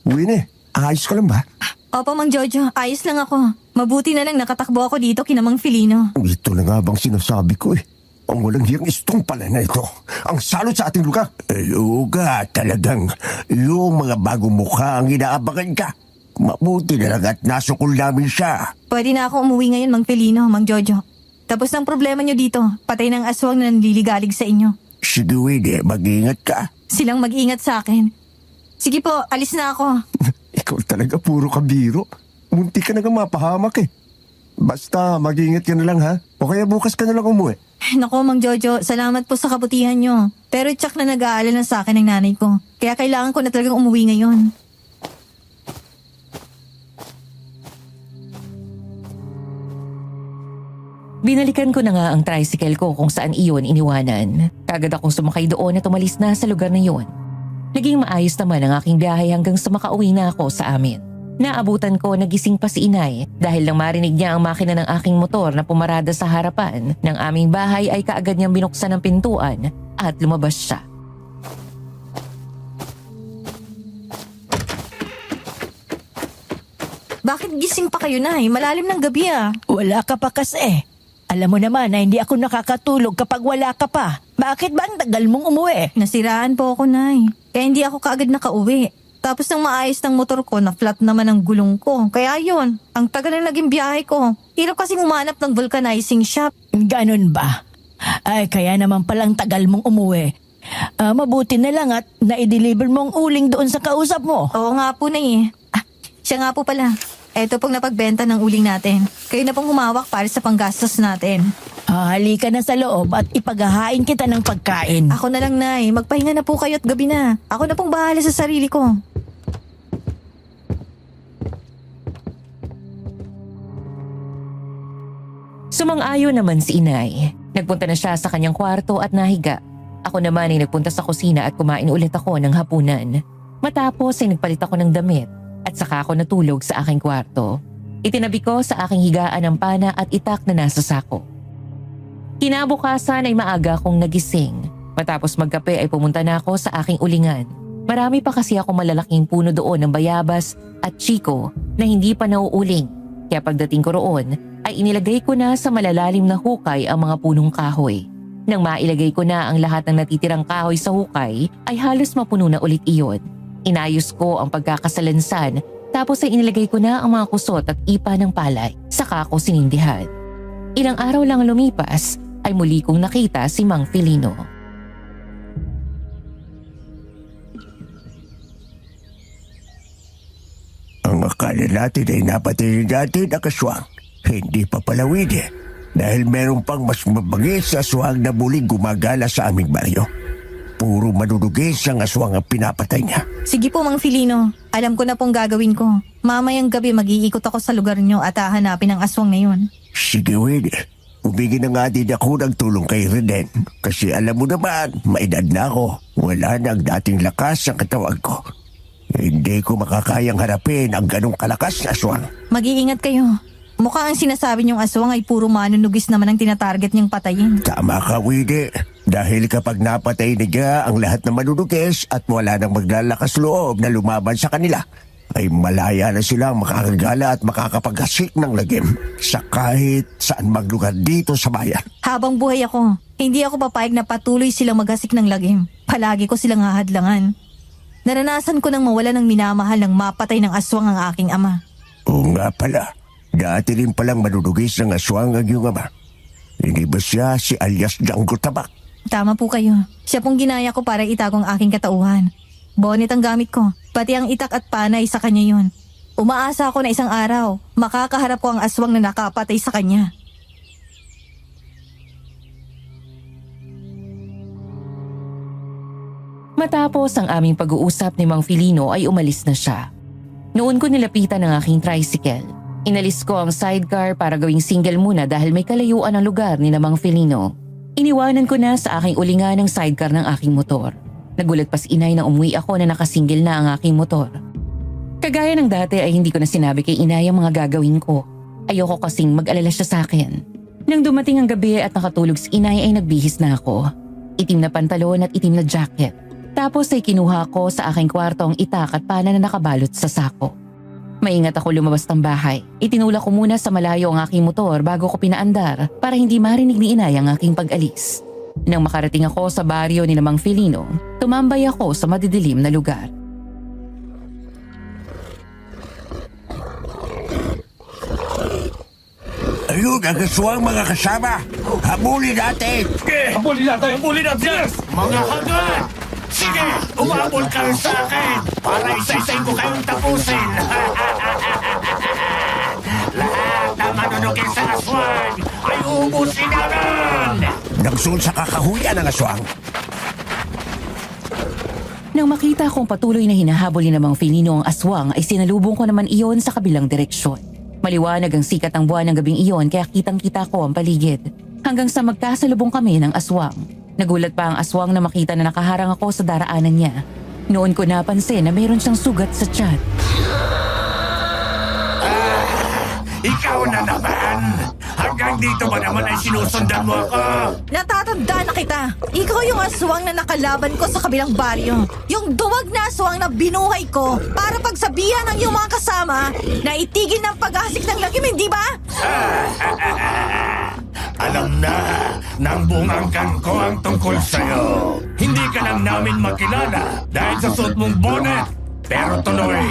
Winnie, ayos ka lang ba? Opo, Mang Jojo, ayos lang ako. Mabuti na lang nakatakbo ako dito kina Mang Filino. Ito na nga bang sinasabi ko eh. Ang walang hiyang istong pala na ito. Ang salot sa ating lugar. Oo nga, talagang yung mga bagong mukha ang inaabangan ka. Mabuti na lang at nasukol namin siya. Pwede na ako umuwi ngayon, Mang Filino, Mang Jojo. Tapos ng problema niyo dito, patay ng aswang na nanliligalig sa inyo. Sige, Winnie, mag-ingat ka. Silang mag-ingat sa akin. Sige po, alis na ako. Ikaw talaga puro kabiro. Munti ka na nga mapahamak eh. Basta mag-ingat ka na lang ha. O kaya bukas ka na lang umuwi. Nako, Mang Jojo, salamat po sa kabutihan niyo. Pero tsak na nag-aalala sa akin ng nanay ko. Kaya kailangan ko na talagang umuwi ngayon. Binalikan ko na nga ang tricycle ko kung saan iyon iniwanan. Kagad akong sumakay doon at umalis na sa lugar na iyon. Naging maayos naman ang aking biyahe hanggang sa makauwi na ako sa amin. Naabutan ko nagising pa si inay dahil nang marinig niya ang makina ng aking motor na pumarada sa harapan ng aming bahay ay kaagad niyang binuksan ang pintuan at lumabas siya. Bakit gising pa kayo, Nay? Malalim ng gabi ah. Wala ka pa kasi. Alam mo naman na hindi ako nakakatulog kapag wala ka pa. Bakit ba ang tagal mong umuwi? Nasiraan po ako, Nay. Kaya hindi ako kaagad nakauwi. Tapos nang maayos ng motor ko, na-flat naman ang gulong ko. Kaya yun, ang tagal na naging biyahe ko. Hirap kasing umanap ng vulcanizing shop. Ganon ba? Ay, kaya naman palang tagal mong umuwi. Mabuti na lang at na-deliver mo ang uling doon sa kausap mo. Oo nga po, Nay. Siya nga po pala. Eto pong napagbenta ng uling natin. Kayo na pong humawak para sa panggastos natin. Halika na sa loob at ipaghahain kita ng pagkain. Ako na lang, Nay. Magpahinga na po kayo at gabi na. Ako na pong bahala sa sarili ko. Sumang-ayon naman si inay. Nagpunta na siya sa kanyang kwarto at nahiga. Ako naman ay nagpunta sa kusina at kumain ulit ako ng hapunan. Matapos ay nagpalit ako ng damit at saka ako natulog sa aking kwarto. Itinabi ko sa aking higaan ang pana at itak na nasa sako. Kinabukasan ay maaga akong nagising. Matapos magkape ay pumunta na ako sa aking ulingan. Marami pa kasi ako malalaking puno doon ng bayabas at chiko na hindi pa nauuling. Kaya pagdating ko roon ay inilagay ko na sa malalalim na hukay ang mga punong kahoy. Nang mailagay ko na ang lahat ng natitirang kahoy sa hukay ay halos mapuno na ulit iyon. Inayos ko ang pagkakasalansan tapos ay inilagay ko na ang mga kusot at ipa ng palay. Saka ko sinindihan. Ilang araw lang lumipas ay muli kong nakita si Mang Filino. Ang akala natin ay napatay natin ang aswang. Hindi pa pala, Winnie. Dahil meron pang mas mabangis na aswang na muling gumagala sa aming baryo. Puro manunugis ang aswang ang pinapatay niya. Sige po, Mang Filino. Alam ko na pong gagawin ko. Mamayang gabi mag-iikot ako sa lugar niyo at hahanapin ang aswang na yun. Sige, Winnie. Humingi na nga din ako ng tulong kay Reden. Kasi alam mo naman, maedad na ako. Wala na ang dating lakas ang katawan ko. Hindi ko makakayang harapin ang ganong kalakas na aswang. Mag-iingat kayo. Mukha ang sinasabi niyong aswang ay puro manunugis naman ang tinatarget niyang patayin. Tama ka, Winnie. Dahil kapag napatay niya ang lahat ng manunugis at wala nang maglalakas loob na lumaban sa kanila, ay malaya na silang makakagala at makakapaghasik ng lagim sa kahit saan maglugar dito sa bayan. Habang buhay ako, hindi ako papayag na patuloy silang maghasik ng lagim. Palagi ko silang hahadlangan. Naranasan ko nang mawala ng minamahal ng mapatay ng aswang ang aking ama. Oo nga pala. Dati rin palang manunugis ng aswang ang iyong ama. Hindi ba siya si alias Django Tabak? Tama po kayo. Siya pong ginaya ko para itago ang aking katauhan. Bonnet ang gamit ko, pati ang itak at panay sa kanya yun. Umaasa ako na isang araw, makakaharap ko ang aswang na nakapatay sa kanya. Matapos ang aming pag-uusap ni Mang Filino ay umalis na siya. Noon ko nilapitan ang aking tricycle. Inalis ko ang sidecar para gawing single muna dahil may kalayuan ang lugar ni Mang Filino. Iniwanan ko na sa aking ulingan ang sidecar ng aking motor. Nagulat pa si inay na umuwi ako na nakasingle na ang aking motor. Kagaya ng dati ay hindi ko na sinabi kay inay ang mga gagawin ko. Ayoko kasing mag-alala siya sa akin. Nang dumating ang gabi at nakatulog si inay ay nagbihis na ako. Itim na pantalon at itim na jacket. Tapos ay kinuha ko sa aking kwarto ang itak at pana na nakabalot sa sako. Maingat ako lumabas ng bahay. Itinulak ko muna sa malayo ang aking motor bago ko pinaandar para hindi marinig ni inay ang aking pag-alis. Nang makarating ako sa baryo ni Mang Filino, tumambay ako sa madidilim na lugar. Ayun, ang aswang mga kasama. Habulin natin. Habulin natin! Yes! Mga hagad! Sige, umabol ka rin sa akin para isa-isayin ko kayong tapusin. Lahat na manunugin sa aswang ay uubusin namin! Nagsul sa kakahuyan ang aswang. Nang makita kong patuloy na hinahabol ni Mang Filino ang aswang ay sinalubong ko naman iyon sa kabilang direksyon. Maliwanag ang sikat ng buwan ng gabing iyon kaya kitang-kita ko ang paligid. Hanggang sa magkasalubong kami ng aswang. Nagulat pa ang aswang na makita na nakaharang ako sa daraanan niya. Noon ko napansin na mayroon siyang sugat sa tiyan. Ikaw na naman! Hanggang dito ba naman ay sinusundan mo ako? Natatandaan na kita. Ikaw yung aswang na nakalaban ko sa kabilang baryo. Yung duwag na aswang na binuhay ko para pagsabihan ng iyong mga kasama na itigil ng paghasik ng lagim, hindi ba? Alam na ng buong angkan ko ang tungkol sa'yo. Hindi ka lang namin makilala dahil sa suot mong bonnet. Pero tuloy,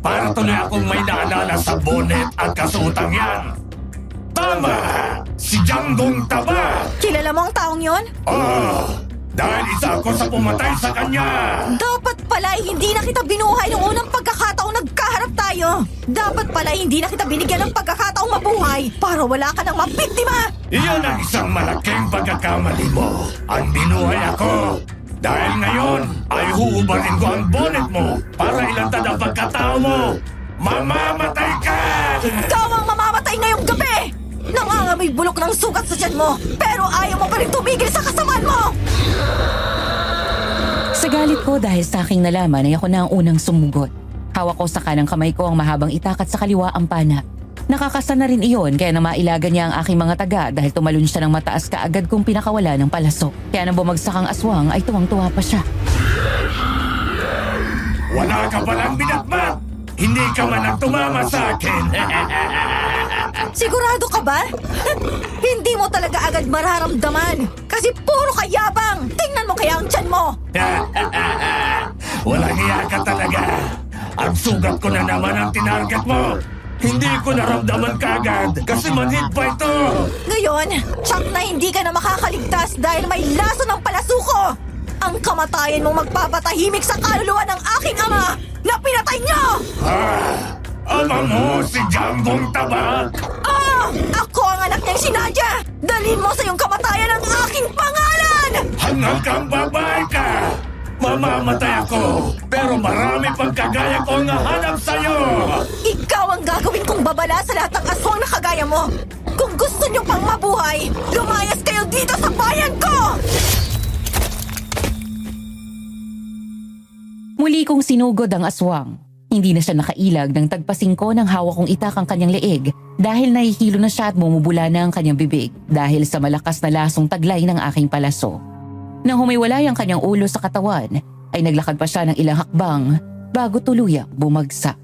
para tuloy akong may naalala sa bonnet at kasuotang yan. Tama! Si Janggong Taba! Kilala mo ang taong yon? Oh! Dahil isa ako sa pumatay sa kanya! Dapat pala hindi na kita binuhay nung unang pagkakataong nagkaharap tayo. Dapat pala hindi na kita binigyan ng pagkakataong mabuhay para wala ka nang mabiktima. Iyon ang isang malaking pagkakamali mo. Ang binuhay ako. Dahil ngayon ay huubarin ko ang bonnet mo para ilantad ang pagkatao mo. Mamamatay ka! Ikaw ang mamamatay ngayong gabi! Nangangamoy bulok ng sugat sa tiyan mo, pero ayaw mo pa rin tumigil sa kasamaan mo! Sa galit ko dahil sa aking nalaman ay ako na ang unang sumugot. Hawak ko sa kanang kamay ko ang mahabang itak at sa kaliwa ang pana. Nakakasa na rin iyon kaya na mailaga niya ang aking mga taga dahil tumalon siya ng mataas kaagad kung pinakawala ng palasok. Kaya nang bumagsak ang aswang ay tuwang-tuwa pa siya. Wala ka palang binatbat! Hindi ka man ang tumama sa akin! Sigurado ka ba? Hindi mo talaga agad mararamdaman kasi puro kayabang! Tingnan mo kaya ang tiyan mo! Walang iya ka talaga! Ang sugat ko na naman ang tinarget mo! Hindi ko naramdaman kaagad kasi manhid pa ito! Ngayon, tsak na hindi ka na makakaligtas dahil may laso ng palasuko! Ang kamatayan mong magpapatahimik sa kaluluwa ng aking ama na pinatay niyo! Ama mo si Janggong Taba! Ako ang anak niyang si Nadia! Dalhin mo sa iyong kamatayan ang aking pangalan! Hangal kang babae ka! Mamamatay ako, pero marami pang kagaya ko ang nahanap sa'yo! Ikaw ang gagawin kong babala sa lahat ng aswang na kagaya mo! Kung gusto niyo pang mabuhay, lumayas kayo dito sa bayan ko! Muli kong sinugod ang aswang. Hindi na siya nakailag nang tagpasing ko ng hawak kong itak ang kanyang leeg dahil nahihilo na siya at bumubula na ang kanyang bibig dahil sa malakas na lasong taglay ng aking palaso. Nang humiwalay ang kanyang ulo sa katawan, ay naglakad pa siya ng ilang hakbang bago tuluyang bumagsak.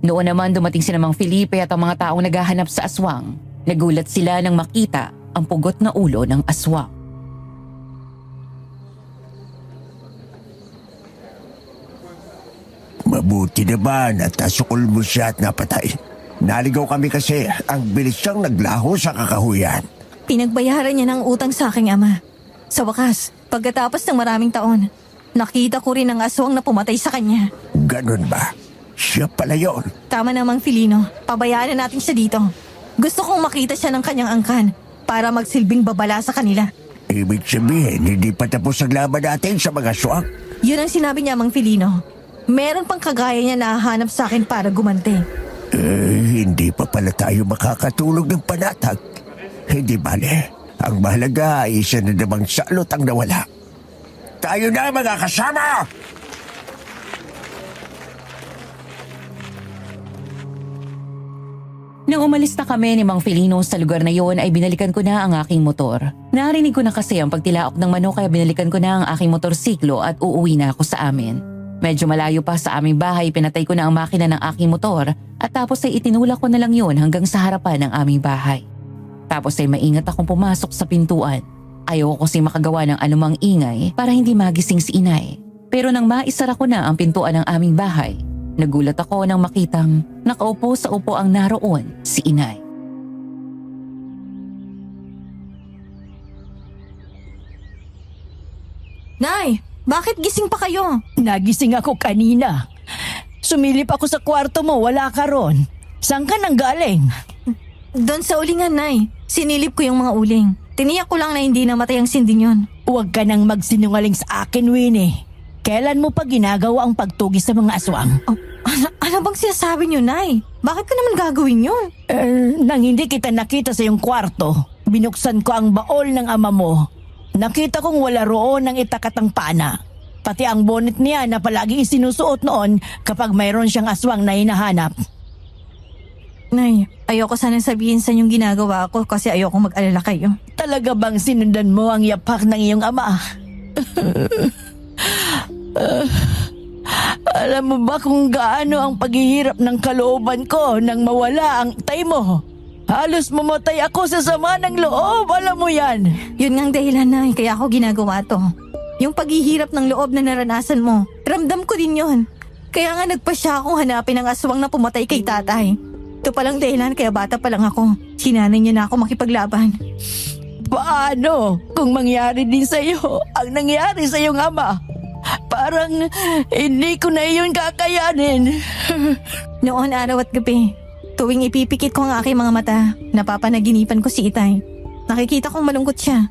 Noon naman dumating si Mang Felipe at ang mga taong naghahanap sa aswang. Nagulat sila nang makita ang pugot na ulo ng aswang. Mabuti naman at nasukol mo siya at napatay. Naligaw kami kasi ang bilis siyang naglaho sa kakahuyan. Pinagbayaran niya ng utang sa aking ama. Sa wakas, pagkatapos ng maraming taon, nakita ko rin ang aswang na pumatay sa kanya. Ganon ba? Siya pala yun. Tama na, Mang Filino. Pabayaan na natin siya dito. Gusto kong makita siya ng kanyang angkan para magsilbing babala sa kanila. Ibig sabihin, hindi pa tapos ang laban natin sa mga aswang. Yun ang sinabi niya, Mang Filino. Meron pang kagaya niya na hahanap sa akin para gumanti. Hindi pa pala tayo makakatulog ng panatag. Hindi bale. Ang mahalaga ay isa na namang salot ang nawala. Tayo na mga kasama! Nang umalis na kami ni Mang Felino sa lugar na yon ay binalikan ko na ang aking motor. Narinig ko na kasi ang pagtilaok ng manok kaya binalikan ko na ang aking motorsiklo at uuwi na ako sa amin. Medyo malayo pa sa aming bahay, pinatay ko na ang makina ng aking motor at tapos ay itinulak ko na lang yon hanggang sa harapan ng aming bahay. Tapos ay maingat akong pumasok sa pintuan. Ayoko kasi makagawa ng anumang ingay para hindi magising si inay. Pero nang maisara ko na ang pintuan ng aming bahay, nagulat ako nang makitang nakaupo sa upo ang naroon si inay. Nay, bakit gising pa kayo? Nagising ako kanina. Sumilip ako sa kwarto mo, wala ka ron. Saan ka nang galing? Doon sa ulingan, Nay. Sinilip ko yung mga uling. Tiniyak ko lang na hindi namatay ang sinding yon. Huwag ka nang magsinungaling sa akin, Winnie. Kailan mo pa ginagawa ang pagtugis sa mga aswang? Oh, ano bang sinasabi niyo, Nay? Bakit ko naman gagawin yun? Nang hindi kita nakita sa iyong kwarto, binuksan ko ang baol ng ama mo. Nakita kong wala roon ang itakatang pana. Pati ang bonnet niya na palagi isinusuot noon kapag mayroon siyang aswang na hinahanap. Nay, ayoko sanang sabihin sa inyong ginagawa ko kasi ayoko mag-alala kayo. Talaga bang sinundan mo ang yapak ng iyong ama? Alam mo ba kung gaano ang paghihirap ng kalooban ko nang mawala ang tay mo? Halos mamatay ako sa sama ng loob, alam mo yan. Yun nga ang dahilan, Nay, kaya ako ginagawa to. Yung paghihirap ng loob na naranasan mo, ramdam ko din yun. Kaya nga nagpasya akong hanapin ang aswang na pumatay kay tatay. Ito palang dahilan kaya bata pa lang ako. Sinanay niya na ako makipaglaban. Paano kung mangyari din sa iyo ang nangyari sa iyong ama? Parang hindi ko na iyon kakayanin. Noon araw at gabi, tuwing ipipikit ko ang aking mga mata, napapanaginipan ko si Itay. Nakikita kong malungkot siya.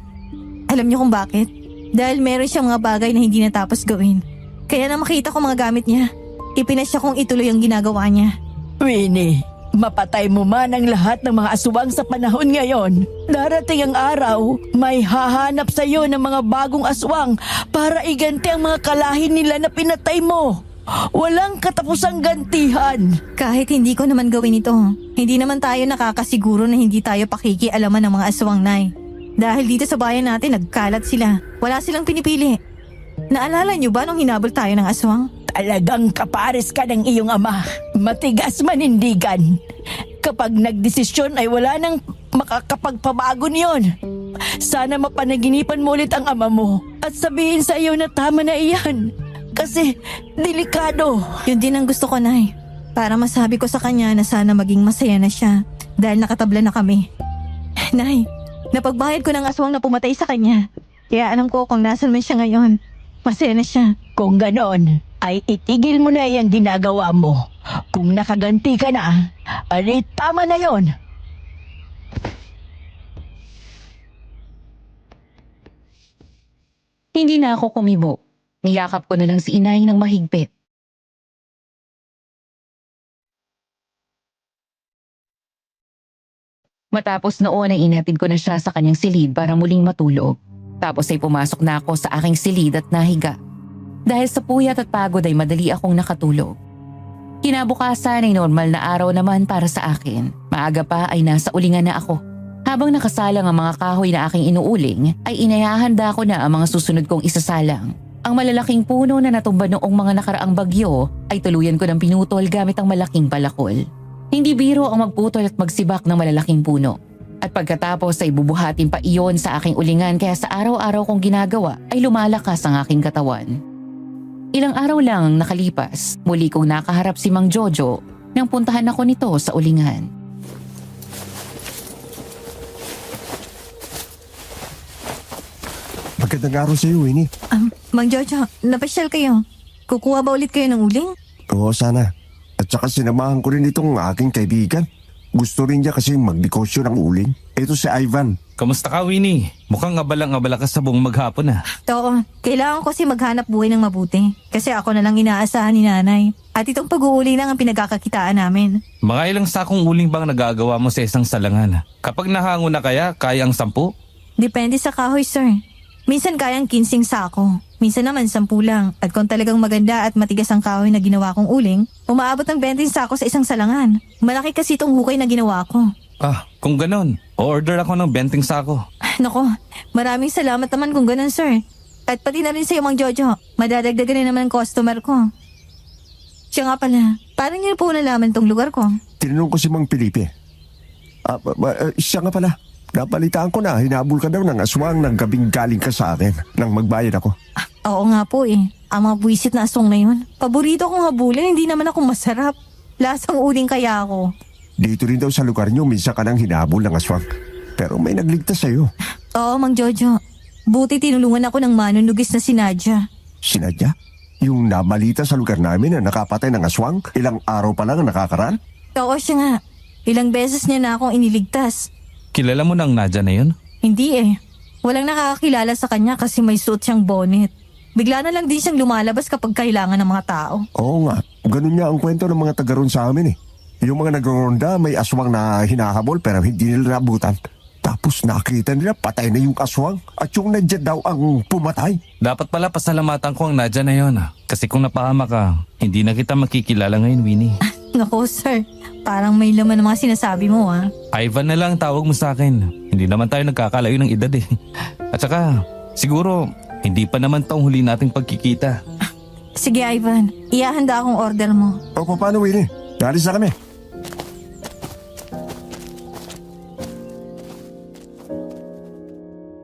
Alam niyo kung bakit? Dahil meron siyang mga bagay na hindi natapos gawin. Kaya na makita ko mga gamit niya, ipinasya kong ituloy ang ginagawa niya. Winnie, mapatay mo man ang lahat ng mga aswang sa panahon ngayon. Darating ang araw, may hahanap sa iyo ng mga bagong aswang para iganti ang mga kalahin nila na pinatay mo. Walang katapusang gantihan. Kahit hindi ko naman gawin ito, hindi naman tayo nakakasiguro na hindi tayo pakikialaman ng mga aswang, Nay. Dahil dito sa bayan natin nagkalat sila. Wala silang pinipili. Naalala niyo ba nung hinabol tayo ng aswang? Talagang kapares ka ng iyong ama. Matigas manindigan. Kapag nagdesisyon ay wala nang makakapagpabago niyon. Sana mapanaginipan mo ulit ang ama mo at sabihin sa iyo na tama na iyan. Kasi delikado. Yun din ang gusto ko, Nay. Para masabi ko sa kanya na sana maging masaya na siya dahil nakatabla na kami. Nay, napagbayad ko ng aswang na pumatay sa kanya. Kaya alam ko kung nasan man siya ngayon. Masaya na siya. Kung ganon, ay itigil mo na yung ginagawa mo. Kung nakaganti ka na, ay tama na yon. Hindi na ako kumibo. Niyakap ko na lang si inay ng mahigpit. Matapos noon ay inatid ko na siya sa kanyang silid para muling matulog. Tapos ay pumasok na ako sa aking silid at nahiga. Dahil sa puyat at pagod ay madali akong nakatulog. Kinabukasan ay normal na araw naman para sa akin. Maaga pa ay nasa ulingan na ako. Habang nakasalang ang mga kahoy na aking inuuling, ay inihahanda ko na ang mga susunod kong isasalang. Ang malalaking puno na natumba noong mga nakaraang bagyo ay tuluyan ko ng pinutol gamit ang malaking balakol. Hindi biro ang magputol at magsibak ng malalaking puno. At pagkatapos ay bubuhatin pa iyon sa aking ulingan kaya sa araw-araw kong ginagawa ay lumalakas ang aking katawan. Ilang araw lang ang nakalipas, muli kong nakaharap si Mang Jojo nang puntahan ako nito sa ulingan. Magandang araw sa iyo, Winnie. Mang Jojo, napasyal kayo. Kukuha ba ulit kayo ng uling? Oo, sana. At saka sinamahan ko rin itong aking kaibigan. Gusto rin niya kasi magnegosyo ng uling. Ito si Ivan. Kamusta ka, Winnie? Mukhang abalang-abala ka sa buong maghapon ah. Oo, kailangan ko kasi maghanap buhay ng mabuti. Kasi ako na lang inaasahan ni nanay. At itong pag-uuli lang ang pinagkakakitaan namin. Mga ilang sakong uling bang nagagawa mo sa isang salangan? Kapag nahango na kaya, kaya ang 10? Depende sa kahoy, sir. Minsan kayang 15 sako. Minsan naman 10 lang. At kung talagang maganda at matigas ang kahoy na ginawa kong uling, umaabot ng 20 sako sa isang salangan. Malaki kasi itong hukay na ginawa ko. Kung ganon, o-order ako ng benting sako. Nako, maraming salamat naman kung ganun, sir. At pati na rin sa'yo, Mang Jojo. Madadagdagan rin naman ang customer ko. Siya nga pala, parang niyo po nalaman tong lugar ko. Tinanong ko si Mang Felipe. Siya nga pala. Napalitaan ko na, hinabol ka daw ng aswang ng gabing galing ka sa akin nang magbayad ako. Oo nga po eh. Ang mga buwisit na aswang na yun. Paborito kong habulin, hindi naman ako masarap. Lasang uling kaya ako. Dito rin daw sa lugar niyo, minsan ka nang hinabol ng aswang. Pero may nagligtas sa'yo. Oo, Mang Jojo. Buti tinulungan ako ng manunugis na si Nadia. Sinadya? Yung nabalita sa lugar namin na nakapatay ng aswang, ilang araw pa lang nakakaraan? Oo, siya nga. Ilang beses niya na akong iniligtas. Kilala mo na ang Nadia na yun? Hindi eh. Walang nakakakilala sa kanya kasi may suot siyang bonnet. Bigla na lang din siyang lumalabas kapag kailangan ng mga tao. Oo nga, ganun nga ang kwento ng mga taga ron sa amin eh. Yung mga nagronda may aswang na hinahabol pero hindi nila nabutan. Tapos nakita nila patay na yung aswang at yung Nadia daw ang pumatay. Dapat pala pasalamatan ko ang Nadia na yun. Kasi kung napahama ka, hindi na kita makikilala ngayon, Winnie. Nako sir, parang may laman ng mga sinasabi mo ah. Ivan na lang tawag mo sa akin. Hindi naman tayo nagkakalayo ng edad eh. At saka, siguro, hindi pa naman taong huli nating pagkikita. Sige Ivan, iahanda akong order mo. O paano Winnie? Dalis na kami.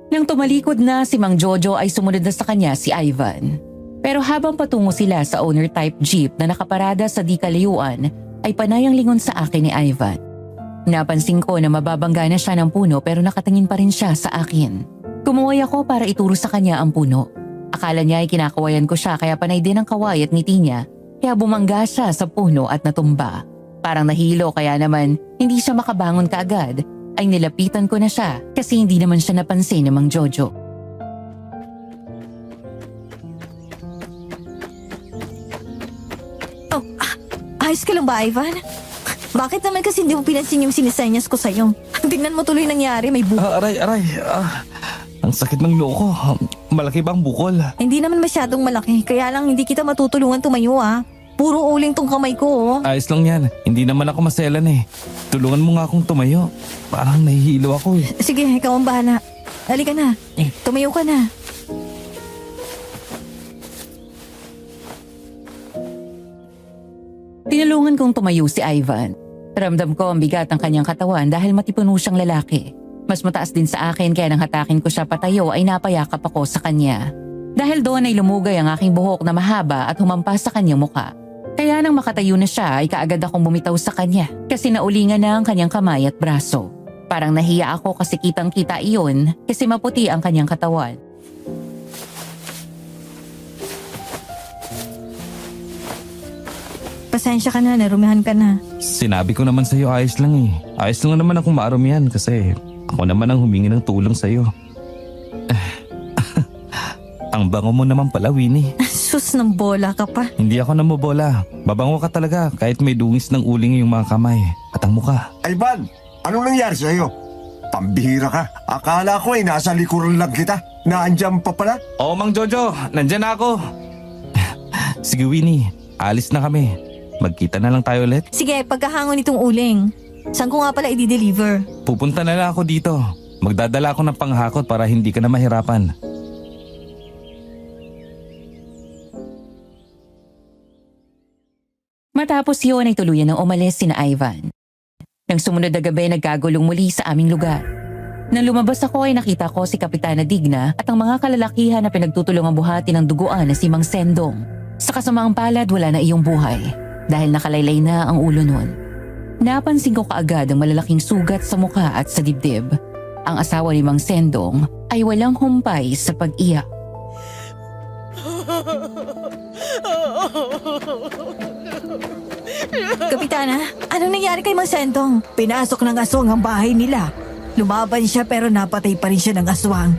Nang tumalikod na si Mang Jojo ay sumunod na sa kanya si Ivan. Pero habang patungo sila sa owner-type jeep na nakaparada sa di kalayuan, ay panayang lingon sa akin ni Ivan. Napansin ko na mababangga na siya ng puno pero nakatingin pa rin siya sa akin. Kumuhay ako para ituro sa kanya ang puno. Akala niya ay kinakawayan ko siya kaya panay din ang kaway at ngiti niya, kaya bumangga siya sa puno at natumba. Parang nahilo kaya naman hindi siya makabangon kaagad, ay nilapitan ko na siya kasi hindi naman siya napansin ni Mang Jojo. Ayos ka lang ba, Ivan? Bakit naman kasi hindi mo pinansin yung sinisenyas ko sa'yo? Tingnan mo tuloy nangyari, may bukol. Aray. Ang sakit ng loko. Malaki bang bukol? Hindi naman masyadong malaki, kaya lang hindi kita matutulungan tumayo ah. Puro uling tong kamay ko oh. Ayos lang yan. Hindi naman ako maselan eh. Tulungan mo nga akong tumayo. Parang nahihilo ako eh. Sige, ikaw ang bahala. Halika na, tumayo ka na. Tinulungan kong tumayo si Ivan. Ramdam ko ang bigat ng kanyang katawan dahil matipuno siyang lalaki. Mas mataas din sa akin kaya nang hatakin ko siya patayo ay napayakap ako sa kanya. Dahil doon ay lumugay ang aking buhok na mahaba at humampas sa kanyang muka. Kaya nang makatayo na siya ay kaagad akong bumitaw sa kanya kasi naulingan na ang kanyang kamay at braso. Parang nahiya ako kasi kitang-kita iyon kasi maputi ang kanyang katawan. Pasensya ka na, narumihan ka na. Sinabi ko naman sa'yo ayos lang eh. Ayos lang naman akong maarumihan kasi ako naman ang humingi ng tulong sa'yo. Ang bango mo naman pala, Winnie. Sus ng bola ka pa. Hindi ako namobola. Babango ka talaga kahit may dungis ng uling yung mga kamay at ang muka. Ivan, anong nangyari sa'yo? Pambihira ka. Akala ko ay nasa likuran lang kita. Naandyan pa pala. Oo, Mang Jojo. Nandyan na ako. Sige, Winnie. Alis na kami. Magkita na lang tayo ulit. Sige, pagkahangon itong uling. Saan ko nga pala i-deliver? Pupunta na lang ako dito. Magdadala ako ng panghakot para hindi ka na mahirapan. Matapos yun ay tuluyan ng umalis sina Ivan. Nang sumunod na gabi nagkagulong muli sa aming lugar. Nang lumabas ako ay nakita ko si Kapitana Digna at ang mga kalalakihan na pinagtutulungang buhati ng duguan na si Mang Sendong. Sa kasamaang palad wala na iyong buhay dahil nakalaylay na ang ulo nun. Napansin ko kaagad ang malalaking sugat sa mukha at sa dibdib. Ang asawa ni Mang Sendong ay walang humpay sa pag-iyak. Kapitana, anong nangyari kay Mang Sendong? Pinasok ng aswang ang bahay nila. Lumaban siya pero napatay pa rin siya ng aswang.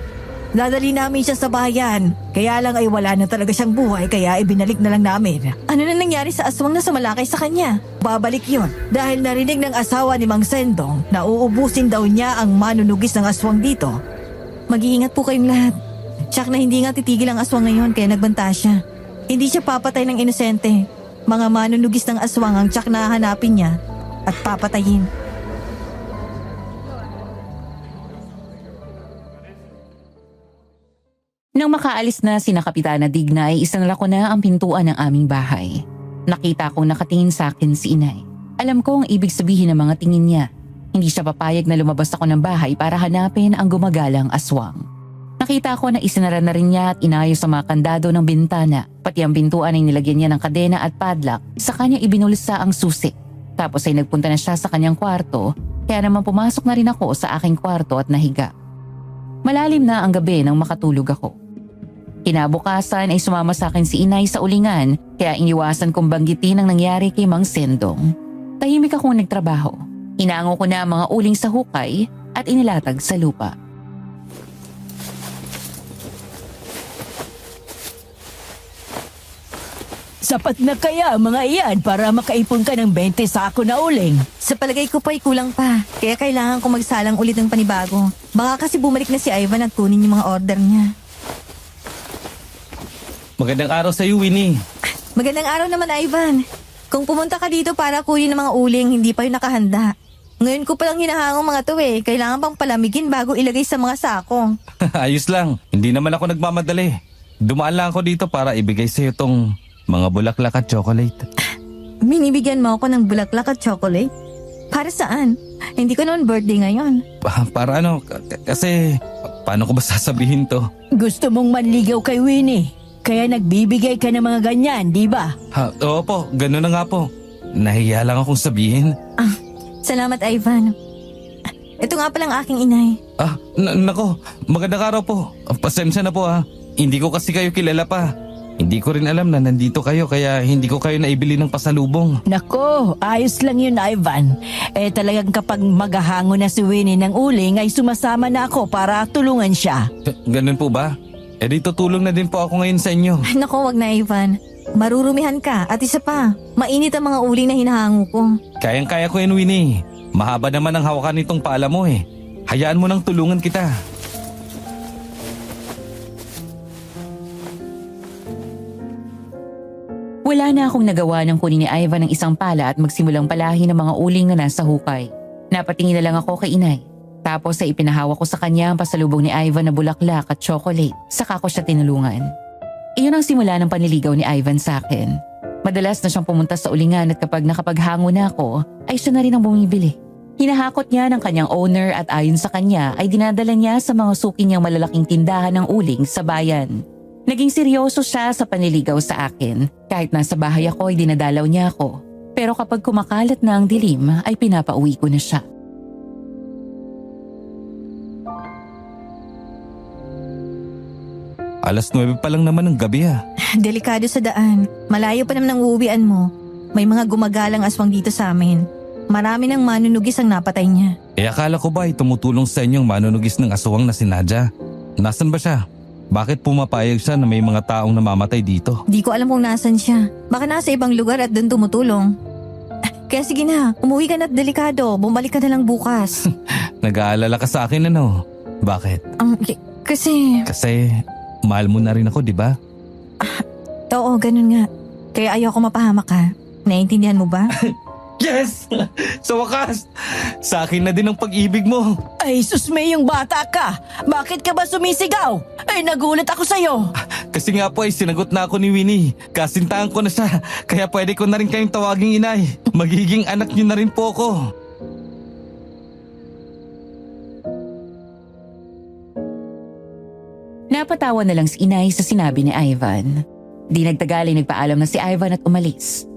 Dadali namin siya sa bayan. Kaya lang ay wala na talaga siyang buhay kaya ibinalik na lang namin. Ano na nangyari sa aswang na sumalakay sa kanya? Babalik yon dahil narinig ng asawa ni Mang Sendong na uubusin daw niya ang manunugis ng aswang dito. Mag-iingat po kayong lahat. Tsak na hindi nga titigil ang aswang ngayon kaya nagbanta siya. Hindi siya papatay ng inosente. Mga manunugis ng aswang ang tsak na hahanapin niya at papatayin. Nang makaalis na sina Kapitana Digna ay isanala ko na ang pintuan ng aming bahay. Nakita kong nakatingin sa akin si inay. Alam ko ang ibig sabihin ng mga tingin niya. Hindi siya papayag na lumabas ako ng bahay para hanapin ang gumagalang aswang. Nakita ko na isinara na rin niya at inayos sa mga kandado ng bintana. Pati ang pintuan ay nilagyan niya ng kadena at padlock. Sa kanya ibinulsa ang susi. Tapos ay nagpunta na siya sa kanyang kwarto. Kaya naman pumasok na rin ako sa aking kwarto at nahiga. Malalim na ang gabi nang makatulog ako. Kinabukasan ay sumama sa akin si inay sa ulingan kaya iniwasan kong banggitin ang nangyari kay Mang Sendong. Tahimik akong nagtrabaho. Inaango ko na ang mga uling sa hukay at inilatag sa lupa. Sapat na kaya mga iyan para makaipon ka ng 20 sako na uling? Sa palagay ko pa ay kulang pa. Kaya kailangan ko magsalang ulit ng panibago. Baka kasi bumalik na si Ivan at kunin yung mga order niya. Magandang araw sa iyo, Winnie. Magandang araw naman, Ivan. Kung pumunta ka dito para kunin ng mga uling, hindi pa yung nakahanda. Ngayon ko palang hinahangong mga to eh. Kailangan pang palamigin bago ilagay sa mga sako. Ayos lang. Hindi naman ako nagmamadali. Dumaan lang ako dito para ibigay sa iyo tong mga bulaklak at chocolate. Minibigyan mo ako ng bulaklak at chocolate? Para saan? Hindi ko naman birthday ngayon. Para ano? Kasi paano ko ba sasabihin to? Gusto mong manligaw kay Winnie. Kaya nagbibigay ka ng mga ganyan, di ba? Oo po, gano'n na nga po. Nahiya lang akong sabihin. Salamat, Ivan. Ito nga palang aking inay. Nako, magandang araw po. Pasensya na po ha. Hindi ko kasi kayo kilala pa. Hindi ko rin alam na nandito kayo kaya hindi ko kayo naibili ng pasalubong. Nako, ayos lang yun, Ivan. Talagang kapag maghahango na si Winnie ng uling ay sumasama na ako para tulungan siya. Ganun po ba? Di tutulong na din po ako ngayon sa inyo. Naku, wag na, Ivan. Marurumihan ka at isa pa, mainit ang mga uling na hinahango ko. Kayang-kaya ko yan, Winnie. Mahaba naman ang hawakan nitong pala mo eh. Hayaan mo nang tulungan kita. Wala na akong nagawa ng kunin ni Ivan ng isang pala at magsimulang palahin ng mga uling na nasa hukay. Napatingin na lang ako kay inay. Tapos ay ipinahawa ko sa kanya ang pasalubong ni Ivan na bulaklak at chocolate. Saka ko siya tinulungan. Iyon ang simula ng panliligaw ni Ivan sa akin. Madalas na siyang pumunta sa ulingan at kapag nakapaghango na ako, ay siya na rin ang bumibili. Hinahakot niya ng kanyang owner at ayon sa kanya ay dinadala niya sa mga suki niyang malalaking tindahan ng uling sa bayan. Naging seryoso siya sa panliligaw sa akin. Kahit nasa bahay ako ay dinadalaw niya ako. Pero kapag kumakalat na ang dilim ay pinapauwi ko na siya. Alas 9 pa lang naman ng gabi ha. Delikado sa daan. Malayo pa naman ang uuwian mo. May mga gumagalang aswang dito sa amin. Marami ng manunugis ang napatay niya. Akala ko ba ay tumutulong sa inyong manunugis ng aswang na si Nadia? Nasaan ba siya? Bakit pumapayag siya na may mga taong namamatay dito? Di ko alam kung nasan siya. Baka nasa ibang lugar at doon tumutulong. Kaya sige na, umuwi ka na't delikado. Bumalik ka na lang bukas. Nag-aalala ka sa akin ano? Bakit? Kasi mahal mo na rin ako, di ba? oo, ganun nga. Kaya ayoko mapahamak ka. Naiintindihan mo ba? Yes! Sa wakas! Sa akin na din ang pag-ibig mo. Ay, susme yung bata ka. Bakit ka ba sumisigaw? Ay, nagulat ako sa'yo. Kasi nga po ay sinagot na ako ni Winnie. Kasintahan ko na siya. Kaya pwede ko na rin kayong tawaging inay. Magiging anak niyo na rin po ako. Napatawa na lang si inay sa sinabi ni Ivan. Di nagtagal ay nagpaalam na si Ivan at umalis.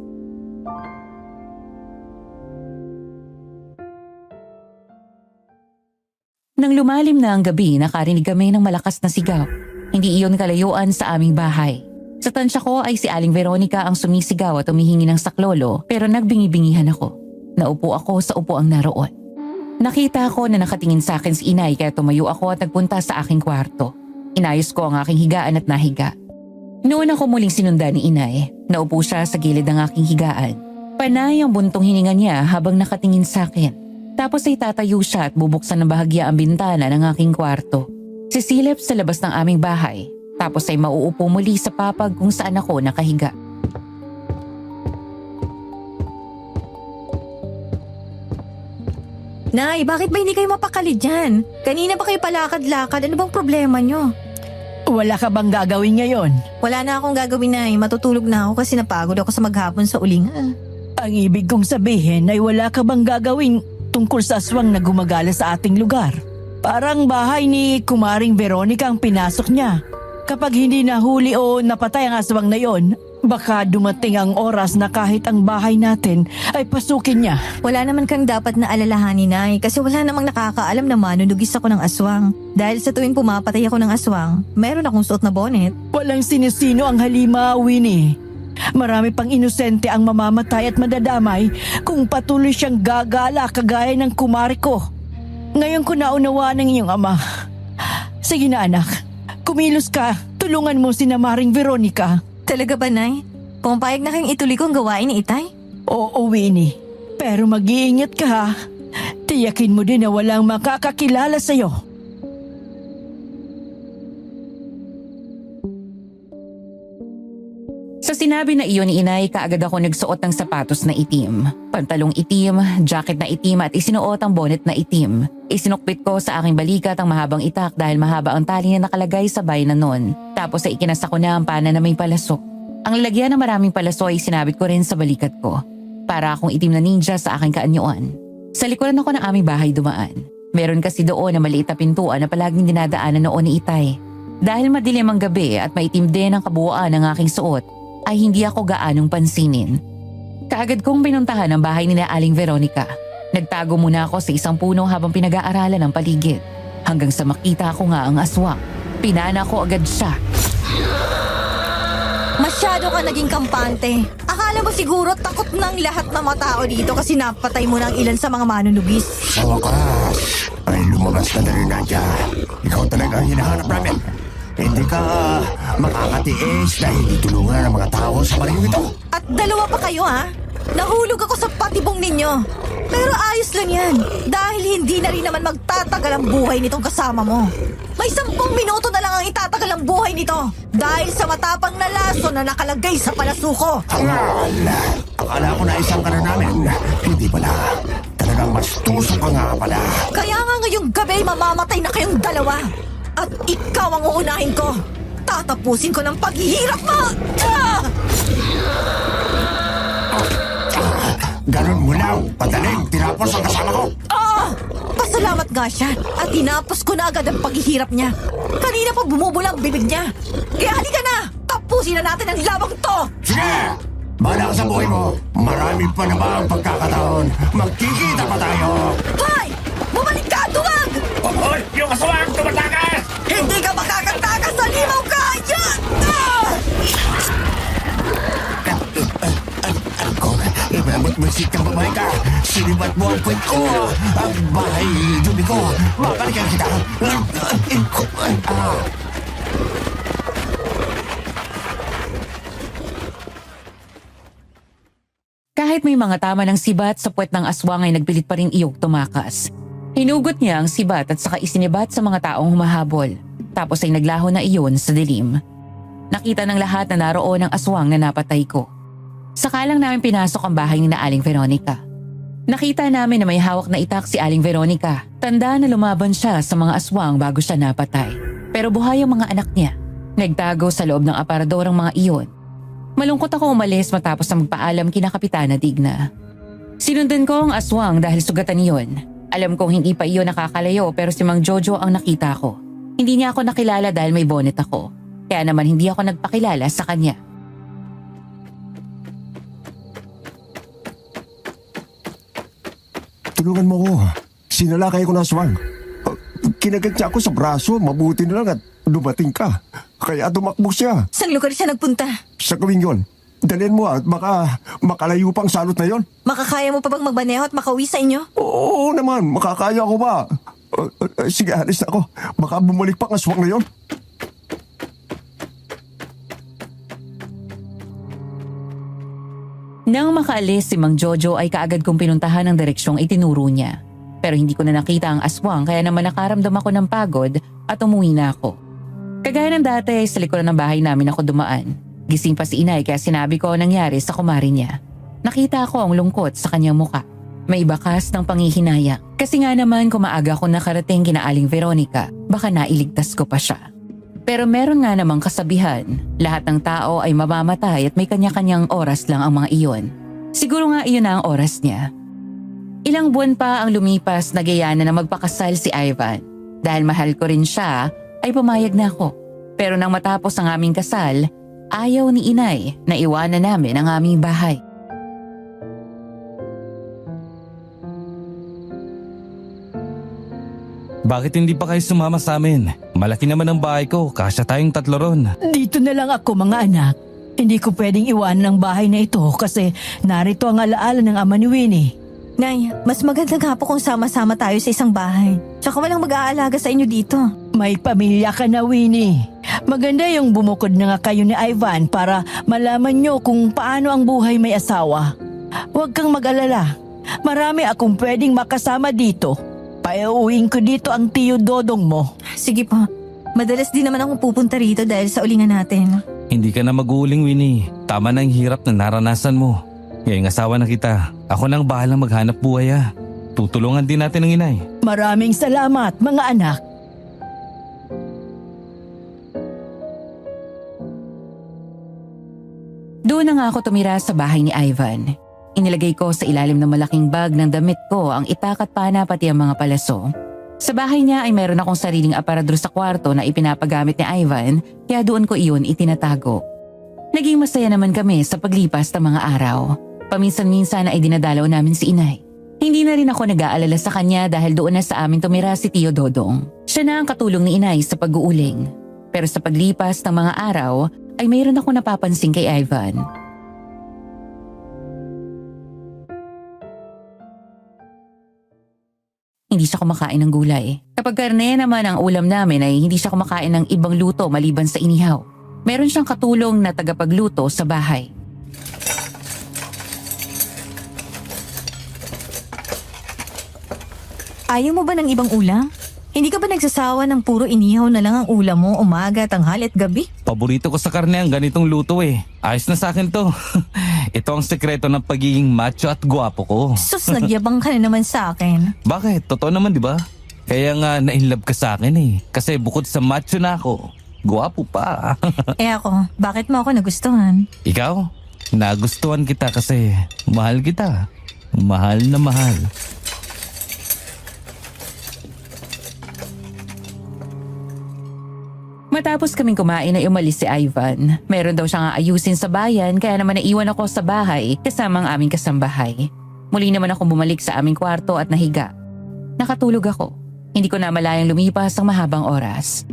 Nang lumalim na ang gabi, nakarinig kami ng malakas na sigaw. Hindi iyon kalayuan sa aming bahay. Sa tansya ko ay si Aling Veronica ang sumisigaw at humihingi ng saklolo pero nagbingi-bingihan ako. Naupo ako sa upuang naroon. Nakita ko na nakatingin sa akin si inay kaya tumayo ako at nagpunta sa aking kwarto. Inayos ko ang aking higaan at nahiga. Noon ako muling sinundan ni inay. Naupo siya sa gilid ng aking higaan. Panay ang buntong hininga niya habang nakatingin sa akin. Tapos ay tatayo siya at bubuksan ng bahagya ang bintana ng aking kwarto. Sisilip sa labas ng aming bahay, tapos ay mauupo muli sa papag kung saan ako nakahiga. Nay, bakit ba hindi kayo mapakali dyan? Kanina pa kayo palakad-lakad. Ano bang problema nyo? Wala ka bang gagawin ngayon? Wala na akong gagawin, Nay. Matutulog na ako kasi napagod ako sa maghapon sa ulingan. Ang ibig kong sabihin ay wala ka bang gagawin tungkol sa aswang na gumagala sa ating lugar? Parang bahay ni Kumaring Veronica ang pinasok niya. Kapag hindi nahuli o napatay ang aswang na yon, baka dumating ang oras na kahit ang bahay natin ay pasukin niya. Wala naman kang dapat na alalahanin, Nay, kasi wala namang nakakaalam na manunugis ako ng aswang. Dahil sa tuwing pumapatay ako ng aswang, meron akong suot na bonnet. Walang sinisino ang halima, Winnie. Marami pang inosente ang mamamatay at madadamay kung patuloy siyang gagala kagaya ng kumari ko. Ngayon ko naunawaan ng iyong ama. Sige na anak, kumilos ka. Tulungan mo si Maring Veronica. Talaga ba, Nay? Pumayag na kayong ituloy kong gawain ni Itay? Oo, Winnie. Pero mag-iingat ka ha. Tiyakin mo din na walang makakakilala sa'yo. Sa sinabi na iyon ni inay, kaagad ako nagsuot ng sapatos na itim. Pantalong itim, jacket na itim at isinuot ang bonnet na itim. Isinukpit ko sa aking balikat ang mahabang itak dahil mahaba ang tali na nakalagay sa bahay na nun. Tapos ay ikinasa ko na ang pana na may palasok. Ang lagyan ng maraming palaso ay sinabit ko rin sa balikat ko. Para akong itim na ninja sa aking kaanyuan. Sa likuran ako ng aming bahay dumaan. Meron kasi doon na maliit na pintuan na palaging dinadaanan noon ni Itay. Dahil madilim ang gabi at maitim din ang kabuuan ng aking suot, ay hindi ako gaanong pansinin. Kaagad kong pinuntahan ang bahay ni Aling Veronica. Nagtago muna ako sa isang puno habang pinag-aaralan ang paligid. Hanggang sa makita ko nga ang aswang. Pinana ko agad siya. Masyado ka naging kampante. Akala mo siguro takot ng lahat ng mga tao dito kasi napatay mo ng ilan sa mga manunugis. Sa wakas, ay lumabas ka na rin, Nadia. Ikaw talaga ang hinahanap namin. Hindi ka makakatiis dahil ditulungan ng mga tao sa baling ito. At dalawa pa kayo, ha? Nahulog ako sa patibong ninyo. Pero ayos lang yan. Dahil hindi na rin naman magtatagal ang buhay nitong kasama mo. May 10 minuto na lang ang itatagal ang buhay nito. Dahil sa matapang na laso na nakalagay sa palasuko. Hangal! Akala ko na isang ka na namin. Hindi pala. Talagang mas tusok ka nga pala. Kaya nga ngayong gabi mamamatay na kayong dalawa. At ikaw ang uunahin ko. Tatapusin ko ng paghihirap mo! Ah! Ganun mo lang. Padaling tinapos ang kasama ko. Pasalamat nga siya at tinapos ko na agad ang paghihirap niya. Kanina pa bumubula ang bibig niya. Kaya halika na! Tapusin na natin ang labang to! Sige! Bahala ka sa buhay mo. Marami pa na ba ang pagkakataon? Magkikita pa tayo. Hoy! Bumalik ka! Duwag! Hoy! Yung aswang tumatakas! Hindi ka makakatakas sa limaw ka! Yan! Ah! Ako, ibabot mo si kang babae ka. Sinibat mo ang puwet ko. Ang bahay, dubi ko. Babalikan kita. Kahit may mga tama ng sibat sa puwet ng aswang ay nagpilit pa rin iyog tumakas. Hinugot niya ang sibat at saka isinibat sa mga taong humahabol. Tapos ay naglaho na iyon sa dilim. Nakita ng lahat na naroon ang aswang na napatay ko. Saka lang namin pinasok ang bahay ni Aling Veronica. Nakita namin na may hawak na itak si Aling Veronica. Tanda na lumaban siya sa mga aswang bago siya napatay. Pero buhay ang mga anak niya. Nagtago sa loob ng aparador ang mga iyon. Malungkot ako umalis matapos na magpaalam kina Kapitana Digna. Sinundan ko ang aswang dahil sugatan iyon. Alam kong hindi pa iyon nakakalayo pero si Mang Jojo ang nakita ko. Hindi niya ako nakilala dahil may bonnet ako. Kaya naman hindi ako nagpakilala sa kanya. Tulungan mo ko. Sinalakay ko ng aswang. Kinagat niya ako sa braso. Mabuti na lang at dumating ka. Kaya tumakbo siya. Saan lugar siya nagpunta? Sa gawing yon. Dalhin mo at makalayo pang salot na yon. Makakaya mo pa bang magbaneho at makauwi sa inyo? Oo naman, makakaya ko ba? Sige, alis na ako. Baka bumalik pa ang aswang na yon. Nang makaalis si Mang Jojo ay kaagad kong pinuntahan ang direksyong itinuro niya. Pero hindi ko na nakita ang aswang kaya naman nakaramdam ako ng pagod at umuwi na ako. Kagaya ng dati, sa likuran ng bahay namin ako dumaan. Gising pa si inay kaya sinabi ko ang nangyari sa kumari niya. Nakita ko ang lungkot sa kanyang muka. May bakas ng panghihinaya. Kasi nga naman kung maaga ko nakarating kina Aling Veronica, baka nailigtas ko pa siya. Pero meron nga namang kasabihan, lahat ng tao ay mamamatay at may kanya-kanyang oras lang ang mga iyon. Siguro nga iyon na ang oras niya. Ilang buwan pa ang lumipas na gayana na magpakasal si Ivan. Dahil mahal ko rin siya, ay pumayag na ako. Pero nang matapos ang aming kasal, ayaw ni inay na iwanan namin ang aming bahay. Bakit hindi pa kayo sumama sa amin? Malaki naman ang bahay ko, kasya tayong 3 ron. Dito na lang ako mga anak. Hindi ko pwedeng iwanan ang bahay na ito kasi narito ang alaala ng ama ni Winnie. Nay, mas maganda nga po kung sama-sama tayo sa isang bahay. Tsaka walang mag-aalaga sa inyo dito. May pamilya ka na, Winnie. Maganda yung bumukod na nga kayo ni Ivan para malaman nyo kung paano ang buhay may asawa. Huwag kang mag-alala. Marami akong pwedeng makasama dito. Pauuwiin ko dito ang tiyo Dodong mo. Sige po. Madalas din naman akong pupunta rito dahil sa ulingan natin. Hindi ka na mag-uuling, Winnie. Tama na ang hirap na naranasan mo. Ngayong asawa na kita. Ako nang bahalang maghanap buhay ah. Tutulungan din natin ang inay. Maraming salamat, mga anak. Doon na nga ako tumira sa bahay ni Ivan. Inilagay ko sa ilalim ng malaking bag ng damit ko ang itak at pana pati ang mga palaso. Sa bahay niya ay meron akong sariling aparador sa kwarto na ipinapagamit ni Ivan kaya doon ko iyon itinatago. Naging masaya naman kami sa paglipas ng mga araw. Paminsan-minsan ay dinadalaw namin si inay. Hindi na rin ako nag-aalala sa kanya dahil doon na sa amin tumira si Tio Dodong. Siya na ang katulong ni inay sa pag-uuling. Pero sa paglipas ng mga araw ay mayroon ako napapansin kay Ivan. Hindi siya kumakain ng gulay. Kapag karne naman ang ulam namin ay hindi siya kumakain ng ibang luto maliban sa inihaw. Meron siyang katulong na tagapagluto sa bahay. Ayaw mo ba ng ibang ulam? Hindi ka ba nagsasawa ng puro inihaw na lang ang ulam mo umaga, tanghali at gabi? Paborito ko sa karne ang ganitong luto eh. Ayos na sa akin to. Ito ang sekreto ng pagiging macho at gwapo ko. Sus, nagyabang ka na naman sa akin. Bakit? Totoo naman di ba? Kaya nga na-inlove ka sa akin eh. Kasi bukod sa macho na ako, gwapo pa. Eh ako, bakit mo ako nagustuhan? Ikaw? Nagustuhan kita kasi mahal kita. Mahal na mahal. Matapos kaming kumain ay umalis si Ivan. Meron daw siyang aayusin sa bayan kaya naman naiwan ako sa bahay kasama ang aming kasambahay. Muli naman ako bumalik sa aming kwarto at nahiga. Nakatulog ako. Hindi ko na malayang lumipas ang mahabang oras.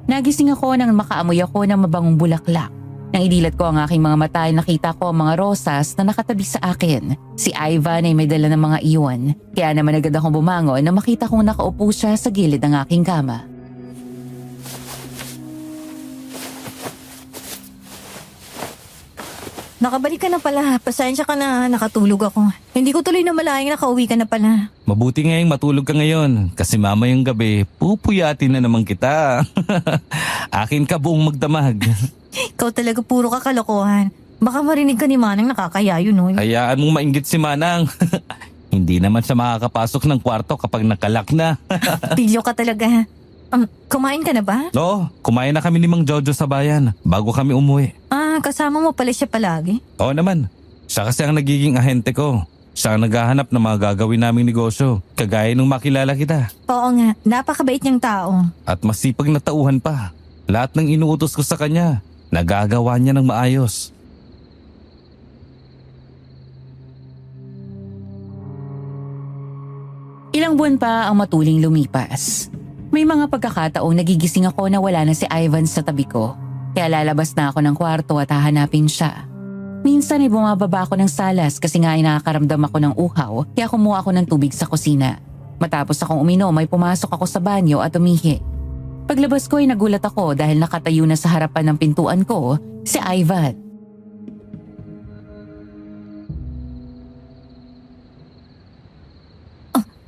Nagising ako nang makaamoy ako ng mabangong bulaklak. Nang idilat ko ang aking mga mata ay nakita ko ang mga rosas na nakatabi sa akin. Si Ivan ay may dala ng mga iyon. Kaya naman agad akong bumangon na makita kong nakaupo siya sa gilid ng aking kama. Nakabalik ka na pala. Pasensya ka na. Nakatulog ako. Hindi ko tuloy na malayang nakauwi ka na pala. Mabuti ngayong matulog ka ngayon kasi mamayang gabi pupuyatin na naman kita. Akin ka buong magdamag. Ikaw talaga puro ka kalokohan. Baka marinig ka ni Manang nakakayayo, no? Hayaan mong mainggit si Manang. Hindi naman siya makakapasok ng kwarto kapag nakalak na. Pilyo ka talaga. Kumain ka na ba? Oo, kumain na kami ni Mang Jojo sa bayan bago kami umuwi. Kasama mo pala siya palagi? Oo naman. Siya kasi ang nagiging ahente ko. Siya ang naghahanap ng mga gagawin naming negosyo. Kagaya nung makilala kita. Oo nga, napakabait niyang tao. At masipag na tauhan pa. Lahat ng inuutos ko sa kanya, nagagawa niya ng maayos. Ilang buwan pa ang matuling lumipas. May mga pagkakataong nagigising ako na wala na si Ivan sa tabi ko. Kaya lalabas na ako ng kwarto at hahanapin siya. Minsan ay bumababa ako ng salas kasi nga ay nakakaramdam ako ng uhaw kaya kumuha ako ng tubig sa kusina. Matapos akong uminom ay pumasok ako sa banyo at umihi. Paglabas ko ay nagulat ako dahil nakatayo na sa harapan ng pintuan ko si Ivan.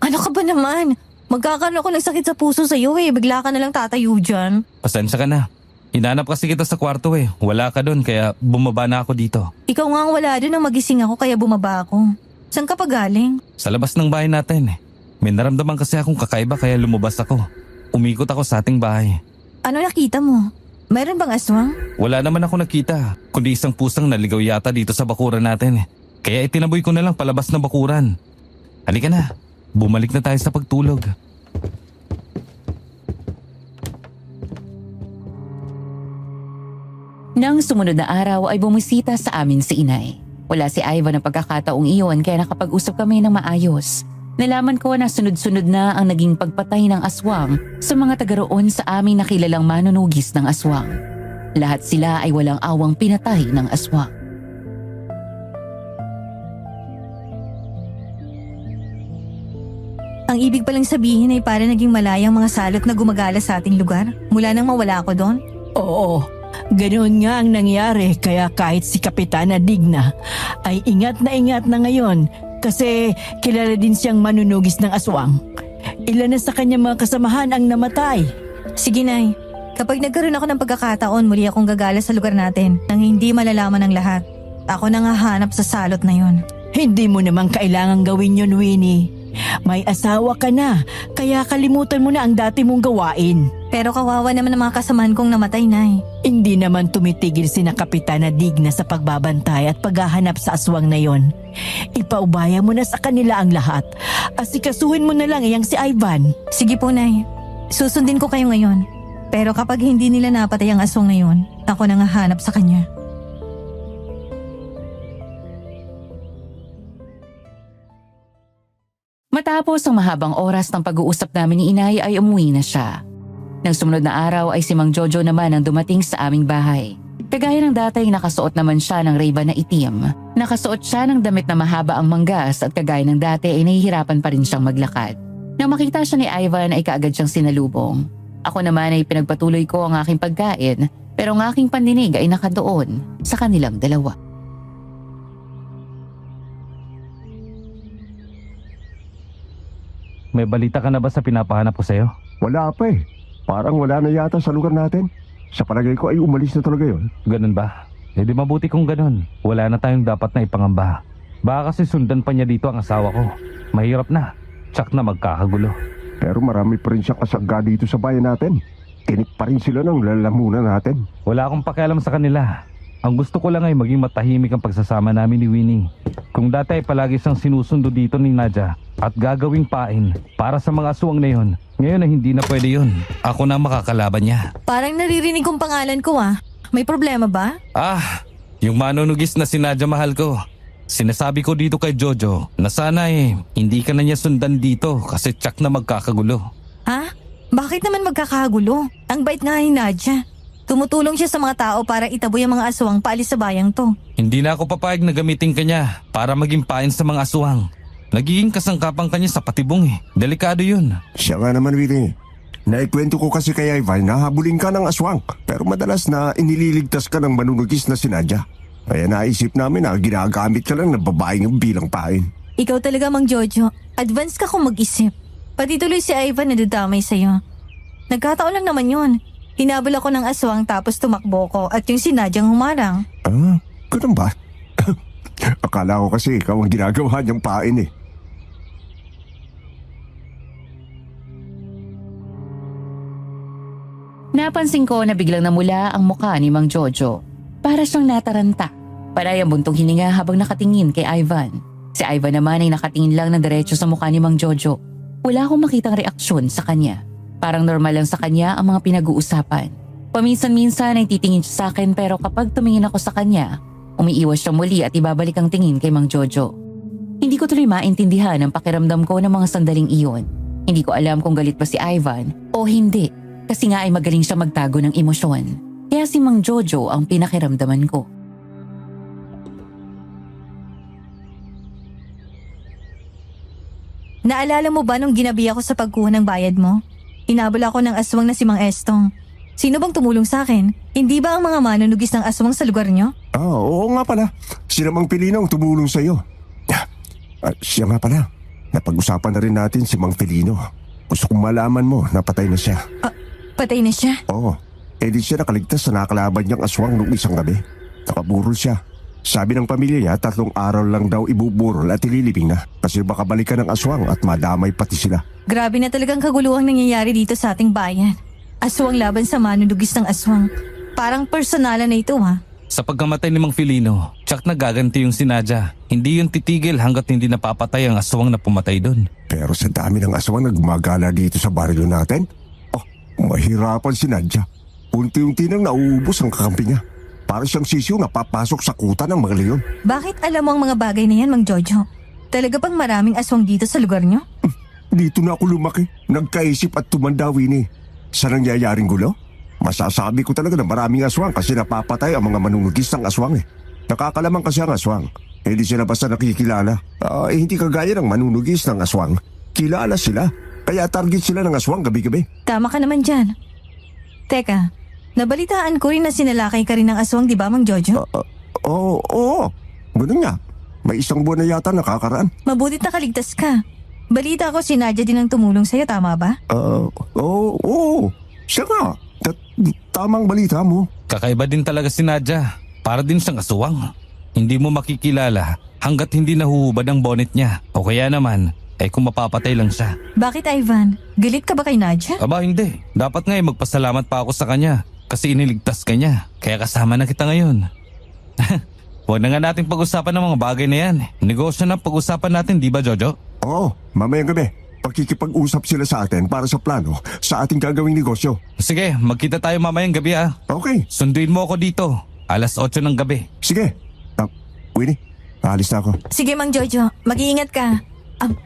Ano ka ba naman? Magkakaroon ako ng sakit sa puso sa'yo eh. Bigla ka nalang tatayo dyan. Pasensya ka na. Hinanap kasi kita sa kwarto eh. Wala ka doon kaya bumaba na ako dito. Ikaw nga ang wala doon nang magising ako kaya bumaba ako. Saan ka pa galing? Sa labas ng bahay natin eh. May naramdaman kasi akong kakaiba kaya lumabas ako. Umikot ako sa ating bahay. Ano nakita mo? Meron bang aswang? Wala naman ako nakita, kundi isang pusang naligaw yata dito sa bakuran natin. Kaya itinaboy ko na lang palabas ng bakuran. Halika na, bumalik na tayo sa pagtulog. Nang sumunod na araw ay bumisita sa amin si inay. Wala si Ivan ng pagkakataong iyon kaya nakapag-usap kami ng maayos. Nalaman ko na sunod-sunod na ang naging pagpatay ng aswang sa mga taga roon sa aming nakilalang manunugis ng aswang. Lahat sila ay walang awang pinatay ng aswang. Ang ibig palang sabihin ay para naging malayang mga salot na gumagala sa ating lugar mula nang mawala ako doon. Oo, ganoon nga ang nangyari kaya kahit si Kapitana Digna ay ingat na ngayon kasi kilala din siyang manunugis ng aswang. Ilan na sa kanyang mga kasamahan ang namatay. Sige, Nay. Kapag nagkaroon ako ng pagkakataon, muli akong gagala sa lugar natin nang hindi malalaman ng lahat. Ako nang hahanap sa salot na yon. Hindi mo naman kailangang gawin yun, Winnie. May asawa ka na, kaya kalimutan mo na ang dati mong gawain. Pero kawawa naman ang mga kasamahan kong namatay, Nay. Hindi naman tumitigil sina Kapitana Digna sa pagbabantay at paghahanap sa aswang na yon. Ipaubaya mo na sa kanila ang lahat. Asikasuhin mo na lang iyang si Ivan. Sige po, Nay. Susundin ko kayo ngayon. Pero kapag hindi nila napatay ang aswang na yon, ako nang hahanap sa kanya. Matapos ang mahabang oras ng pag-uusap namin ni inay ay umuwi na siya. Nang sumunod na araw ay si Mang Jojo naman ang dumating sa aming bahay. Kagaya ng dati nakasuot naman siya ng Ray-Ban na itim. Nakasuot siya ng damit na mahaba ang manggas at kagaya ng dati ay nahihirapan pa rin siyang maglakad. Nang makita siya ni Ivan ay kaagad siyang sinalubong. Ako naman ay pinagpatuloy ko ang aking pagkain pero ang aking pandinig ay nakatuon sa kanilang dalawa. May balita ka na ba sa pinapahanap ko sa'yo? Wala pa eh. Parang wala na yata sa lugar natin. Sa palagay ko ay umalis na talaga yun. Ganun ba? Eh di mabuti kung ganun. Wala na tayong dapat na ipangamba. Baka kasi sundan pa niya dito ang asawa ko. Mahirap na. Tsak na magkakagulo. Pero marami pa rin siyang kasangga dito sa bayan natin. Tinik pa rin sila ng lalamunan natin. Wala akong pakialam sa kanila. Ang gusto ko lang ay maging matahimik ang pagsasama namin ni Winnie. Kung dati ay palagi siyang sinusundo dito ni Nadia at gagawing pain para sa mga aswang na yun, ngayon ay hindi na pwede yun. Ako na makakalaban niya. Parang naririnig kong pangalan ko ah. May problema ba? Ah, yung manunugis na si Nadia mahal ko. Sinasabi ko dito kay Jojo na sana hindi ka na niya sundan dito kasi tsak na magkakagulo. Ha? Bakit naman magkakagulo? Ang bait nga ni Nadia. Tumutulong siya sa mga tao para itaboy ang mga aswang paalis sa bayang to. Hindi na ako papayag na gamitin ka niya para maging pain sa mga aswang. Nagiging kasangkapan ka niya sa patibong Delikado yun. Siya nga naman, Willie. Naikwento ko kasi kay Ivan na habulin ka ng aswang. Pero madalas na inililigtas ka ng manunugis na si Nadia. Kaya naisip namin na ginagamit ka lang ng babaeng bilang pain. Ikaw talaga, Mang Jojo. Advance ka kung mag-isip. Pati tuloy si Ivan nadadamay sa'yo. Nagkataon lang naman yun. Hinabol ako ng aswang tapos tumakbo ko at yung si Nadiang humarang. Ah, ganun ba? Akala ko kasi ikaw ang ginagawa niyang pain eh. Napansin ko na biglang namula ang mukha ni Mang Jojo. Para siyang nataranta. Panay ang buntong hininga habang nakatingin kay Ivan. Si Ivan naman ay nakatingin lang ng diretso sa mukha ni Mang Jojo. Wala akong makitang reaksyon sa kanya. Parang normal lang sa kanya ang mga pinag-uusapan. Paminsan-minsan ay titingin siya sa akin pero kapag tumingin ako sa kanya, umiiwas siya muli at ibabalik ang tingin kay Mang Jojo. Hindi ko tuloy maintindihan ang pakiramdam ko ng mga sandaling iyon. Hindi ko alam kung galit pa si Ivan o hindi kasi nga ay magaling siya magtago ng emosyon. Kaya si Mang Jojo ang pinakiramdaman ko. Naalala mo ba nung ginabi ako sa pagkuha ng bayad mo? Hinabol ako ng aswang na si Mang Estong. Sino bang tumulong sa akin? Hindi ba ang mga manunugis ng aswang sa lugar niyo? Oo nga pala. Si Mang Pilino ang tumulong sa'yo. Siya nga pala. Napag-usapan na rin natin si Mang Pilino. Gusto kong malaman mo na patay na siya. Patay na siya. Oo. Di siya nakaligtas sa nakakalaban niyang aswang noong isang gabi. Nakaburol siya. Sabi ng pamilya niya, 3 araw lang daw ibuburol at ililibing na. Kasi baka balikan ng aswang at madamay pati sila. Grabe na talagang kaguluhang nangyayari dito sa ating bayan. Aswang laban sa manunugis ng aswang. Parang personalan na ito ha. Sa pagkamatay ni Mang Filino, tsak nagaganti yung si Nadia. Hindi yun titigil hanggat hindi napapatay ang aswang na pumatay doon. Pero sa dami ng aswang na gumagala dito sa baryo natin, mahirapan si Nadia. Unti-unti nang nauubos ang kakampi niya. Para siyang sisiw na papasok sa kuta ng mga leon. Bakit alam mo ang mga bagay na yan, Mang Jojo? Talaga bang maraming aswang dito sa lugar nyo? Dito na ako lumaki. Nagkaisip at tumanda, Winnie. Sa nangyayaring gulo? Masasabi ko talaga na maraming aswang kasi napapatay ang mga manunugis ng aswang eh. Nakakalamang kasi ang aswang. Hindi sila basta nakikilala. Hindi kagaya ng manunugis ng aswang. Kilala sila. Kaya target sila ng aswang gabi-gabi. Tama ka naman dyan. Teka, nabalitaan ko rin na sinalakay ka rin ng aswang, di ba, Mang Jojo? Oo. Ganun nga. May isang buwan na yata nakakaraan. Mabutit na kaligtas ka. Balita ko si Nadia din ang tumulong sa'yo, tama ba? Oo. Siya nga. Tamang balita mo. Kakaiba din talaga si Nadia. Para din siyang aswang. Hindi mo makikilala hanggat hindi nahuhubad ang bonnet niya. O kaya naman, kung mapapatay lang siya. Bakit, Ivan? Galit ka ba kay Nadia? Aba hindi. Dapat nga magpasalamat pa ako sa kanya. Kasi iniligtas ka niya. Kaya kasama na kita ngayon. Huwag na nga natin pag-usapan ng mga bagay na yan. Negosyo na pag-usapan natin, di ba Jojo? Oo, mamayang gabi. Pagkikipag-usap sila sa atin para sa plano sa ating gagawing negosyo. Sige, magkita tayo mamayang gabi Okay, Sunduin mo ako dito. 8:00 ng gabi. sige. Winnie, aalis na ako. Sige, Mang Jojo. Mag-iingat ka.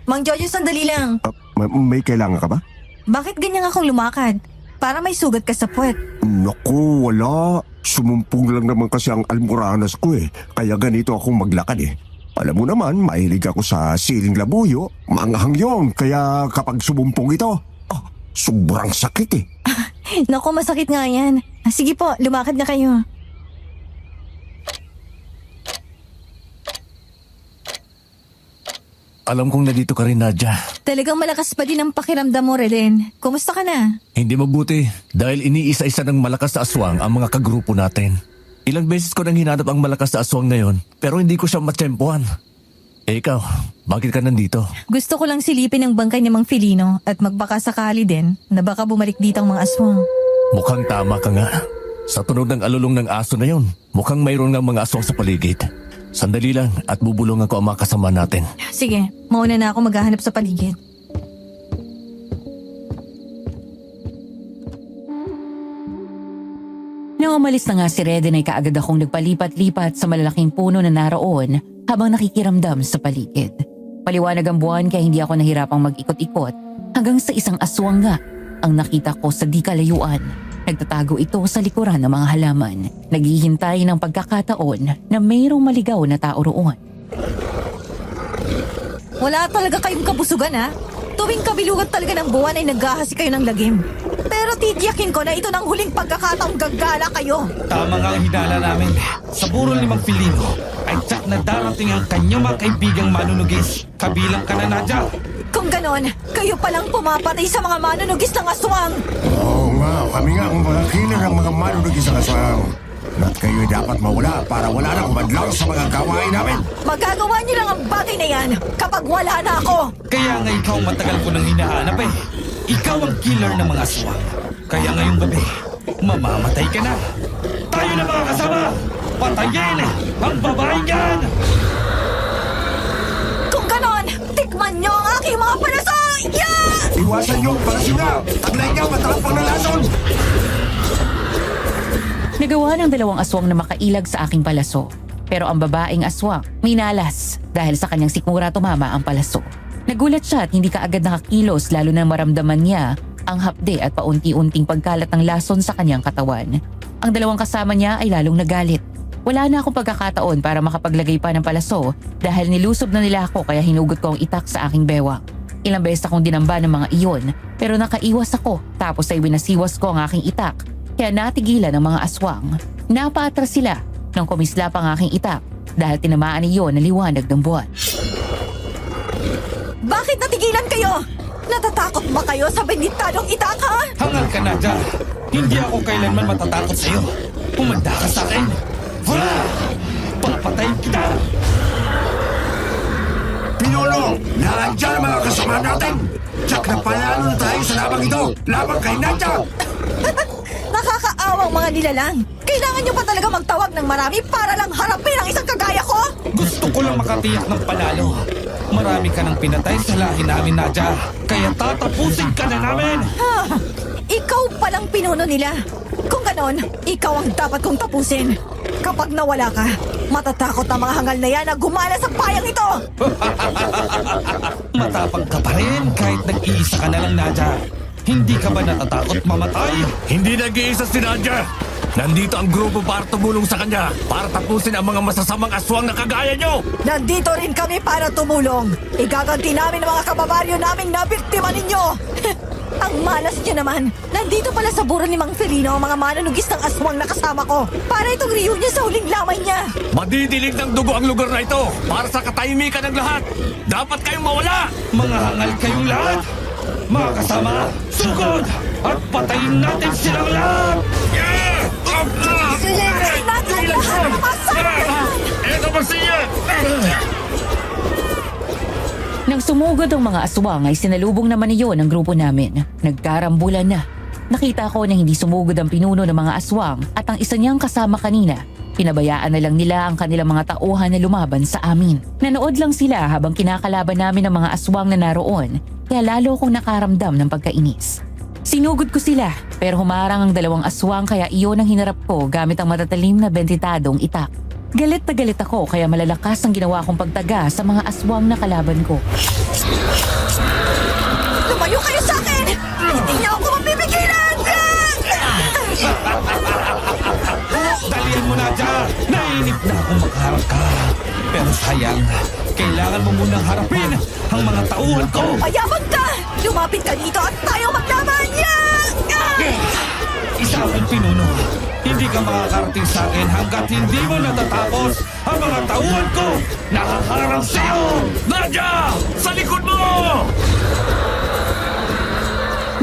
Mang Jojo, sandali lang. May kailangan ka ba? Bakit ganyan akong lumakad? Para may sugat ka sa puwet. Naku, wala. Sumumpong lang naman kasi ang almoranas ko eh. Kaya ganito akong maglakad eh. Alam mo naman, mahilig ako sa siling labuyo. Manghang yun, kaya kapag sumumpong ito, sobrang sakit eh. Naku, masakit nga yan. Sige po, lumakad na kayo. Alam kong nandito ka rin, Nadia. Talagang malakas pa din ang pakiramdam mo, Relen. Kumusta ka na? Hindi mabuti dahil iniisa-isa ng malakas na aswang ang mga kagrupo natin. Ilang beses ko nang hinanap ang malakas na aswang na yon pero hindi ko siya matsempuhan. Ikaw, bakit ka nandito? Gusto ko lang silipin ang bangkay ni Mang Filino at magbaka sakali din na baka bumalik dito ang mga aswang. Mukhang tama ka nga. Sa tunog ng alulong ng aso na yon, mukhang mayroon ng mga aswang sa paligid. Sandali lang at bubulungan ko ang mga kasama natin. Sige, mauna na ako maghahanap sa paligid. Nang umalis na nga si Reden ay kaagad akong nagpalipat-lipat sa malalaking puno na naroon habang nakikiramdam sa paligid. Paliwanag ang buwan kaya hindi ako nahirapang mag-ikot-ikot hanggang sa isang aswang nga ang nakita ko sa di kalayuan. Nagtatago ito sa likuran ng mga halaman. Naghihintay ng pagkakataon na mayroong maligaw na tao roon. Wala talaga kayong kabusugan ha? Tuwing kabilugan talaga ng buwan ay naghahasi kayo ng lagim. Pero titiyakin ko na ito ng huling pagkakataong gagala kayo. Tama nga ang hinala namin. Sa burol ni Mang Filino ay tsak na darating ang kanyang mga kaibigang manunugis. Kabilang ka na, Nadia. Kung ganon, kayo palang pumapatay sa mga manunugis ng aswang. Oo nga, kami nga ang mga killer ng mga manunugis ng aswang. At kayo'y dapat mawala para wala nang madlaw sa mga gawain namin. Magagawa niyo lang ang bagay na yan kapag wala na ako. Kaya nga ikaw matagal ko nang hinahanap eh. Ikaw ang killer ng mga aswang. Kaya ngayong gabi, mamamatay ka na. Tayo na mga kasama! Patayin ang babaeng yan! Kung ganon, tikman niyo ang aking mga palaso! Yeah! Iwasan niyo ang palasina! Taglay niya matapang na lason! Nagawa ng 2 aswang na makailag sa aking palaso. Pero ang babaeng aswang minalas dahil sa kanyang sikmura tumama ang palaso. Nagulat siya at hindi kaagad nakakilos lalo na maramdaman niya ang hapde at paunti-unting pagkalat ng lason sa kanyang katawan. Ang 2 kasama niya ay lalong nagalit. Wala na akong pagkakataon para makapaglagay pa ng palaso dahil nilusob na nila ako kaya hinugot ko ang itak sa aking bewang. Ilang beses akong dinamba ng mga iyon pero nakaiwas ako tapos ay winasiwas ko ang aking itak kaya natigilan ng mga aswang. Napaatras sila nang kumislap ang aking itak dahil tinamaan iyon ng liwanag ng buwan. Bakit natigilan kayo? Natatakot ba kayo sa benditadong itak, ha? Hangal ka, Nadja. Hindi ako kailanman matatakot sa'yo. Humanda ka sa akin. Papatayin kita! Pinuno, nandiyan ang mga kasama natin. Tsak na panalo na tayo sa labang ito. Labang kay Nadja. Nakakaawang mga nilalang. Kailangan nyo pa talaga magtawag ng marami para lang harapin ang isang kagaya ko? Gusto ko lang makatiyak ng panalo. Marami ka nang pinatay sa lahi namin, Nadja. Kaya tatapusin ka na namin! Ikaw palang pinuno nila. Kung ganon, ikaw ang dapat kong tapusin. Kapag nawala ka, matatakot ang mga hangal na yan na gumala sa bayang ito! Matapang ka pa rin kahit nag-iisa ka na lang, Nadja. Hindi ka ba natatakot mamatay? Hindi nag-iisa si Nadja. Nandito ang grupo para tumulong sa kanya. Para tapusin ang mga masasamang aswang na kagaya nyo. Nandito rin kami para tumulong. Igaganti namin ang mga kababaryo naming nabiktima ninyo. Ang malas nyo naman. Nandito pala sa buron ni Mang Felino ang mga manunugis ng aswang na kasama ko. Para itong reunion sa huling lamay niya. Madidilig ng dugo ang lugar na ito para sa katahimikan ng lahat. Dapat kayong mawala. Mga hangal kayong lahat! Mga kasama, sugod! At patayin natin silang lahat! Silenzin natin ang lahat ng mga sakit! Ito ba siya? Nang sumugod ang mga aswang ay sinalubong naman iyon ang grupo namin. Nagkarambulan na. Nakita ko na hindi sumugod ang pinuno ng mga aswang at ang isa niyang kasama kanina. Pinabayaan na lang nila ang kanilang mga tauhan na lumaban sa amin. Nanood lang sila habang kinakalaban namin ang mga aswang na naroon, kaya lalo akong nakaramdam ng pagkainis. Sinugod ko sila pero humarang ang dalawang aswang kaya iyon ang hinarap ko gamit ang matatalim na bentitadong itak. Galit na galit ako kaya malalakas ang ginawa kong pagtaga sa mga aswang na kalaban ko. Lumayo kayo sa akin! Hindi niyo ako mapipigilan! Dalihan mo, Nadja! Nainip na akong makaharap ka. Pero sayang, kailangan mo munang harapin ang mga tauhan ko! Mayabang ka! Lumapit ka dito at tayo maglaban! Isa akong pinuno. Hindi ka makakarating sa akin hanggat hindi mo natatapos ang mga tauhan ko! Nakaharang sa'yo! Nadja! Sa likod mo!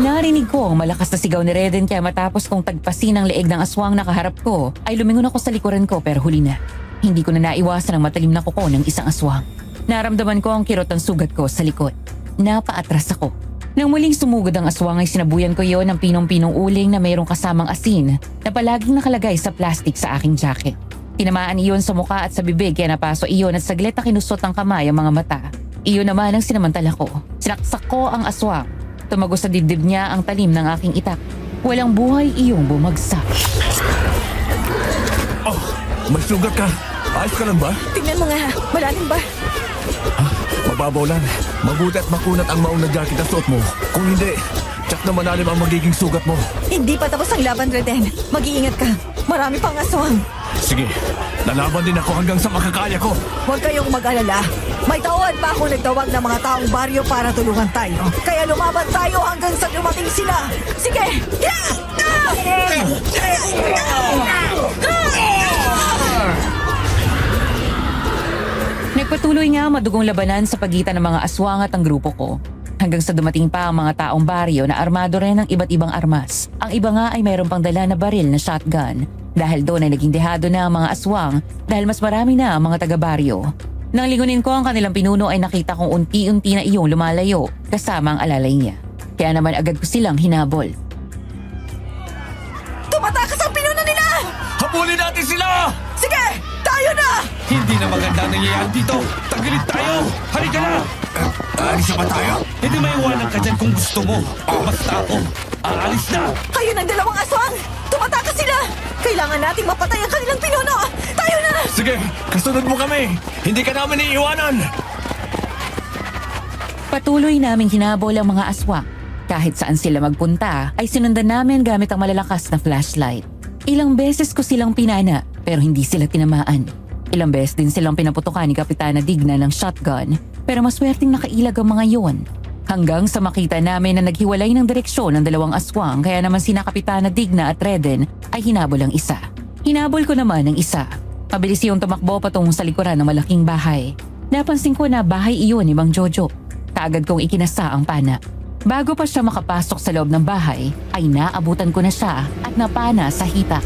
Narinig ko ang malakas na sigaw ni Reden kaya matapos kong tagpasin ang leeg ng aswang na kaharap ko ay lumingon ako sa likuran ko pero huli na. Hindi ko na naiwasan ang matalim na kuko ng isang aswang. Naramdaman ko ang kirot ng sugat ko sa likod. Napaatras ako. Nang muling sumugod ang aswang ay sinabuyan ko iyon ng pinong-pinong uling na mayroong kasamang asin na palaging nakalagay sa plastic sa aking jacket. Tinamaan iyon sa muka at sa bibig kaya napaso iyon at saglit na kinusot ng kamay ang mga mata. Iyon naman ang sinamantala ko. Sinaksak ko ang aswang. Tumagos sa dibdib niya ang talim ng aking itak. Walang buhay iyong bumagsak. Oh, may sugat ka. Ayos ka lang ba? Tingnan mo nga, malalim ba? Mababaw lang. Mabuti at makunat ang maong na jacket na suot mo. Kung hindi, tsak na malalim ang magiging sugat mo. Hindi pa tapos ang laban, Reden. Mag-iingat ka. Marami pang aswang. Sige, lalaban din ako hanggang sa makakaya ko. Huwag kayong mag-alala. May tawad pa ako nagtawag ng mga taong baryo para tulungan tayo. Kaya lumaban tayo hanggang sa dumating sila. Sige! Nagpatuloy nga ang madugong labanan sa pagitan ng mga aswang at ang grupo ko. Hanggang sa dumating pa ang mga taong baryo na armado rin ng iba't ibang armas. Ang iba nga ay mayroon pang dala na baril na shotgun. Dahil doon ay naging dehado na ang mga aswang dahil mas marami na ang mga taga-baryo. Nang lingunin ko ang kanilang pinuno ay nakita kong unti-unti na iyong lumalayo kasama ang alalay niya. Kaya naman agad ko silang hinabol. Tumatakas ang pinuno nila! Habulin natin sila! Sige! Tayo na! Hindi na maganda ang nangyayari dito! Tagilid tayo! Halika na! Alis na ba tayo? Hindi maiwanan ka dyan kung gusto mo. Basta ako, aalis na! Kayo ng dalawang aswang! Tumatakas sila! Kailangan nating mapatay ang kanilang pinuno! Tayo na! Sige, kasunod mo kami! Hindi ka namin iiwanan! Patuloy naming hinabol ang mga aswang. Kahit saan sila magpunta ay sinundan namin gamit ang malalakas na flashlight. Ilang beses ko silang pinana pero hindi sila tinamaan. Ilang beses din silang pinaputukan ni Kapitana Digna ng shotgun pero maswerteng nakailag ang mga yon. Hanggang sa makita namin na naghiwalay ng direksyon ng dalawang aswang kaya naman sina Kapitana Digna at Reden ay hinabol ang isa. Hinabol ko naman ang isa. Mabilis yung tumakbo patungo sa likuran ng malaking bahay. Napansin ko na bahay iyon ni Mang Jojo. Kaagad kong ikinasa ang pana. Bago pa siya makapasok sa loob ng bahay, ay naabutan ko na siya at napana sa hitak.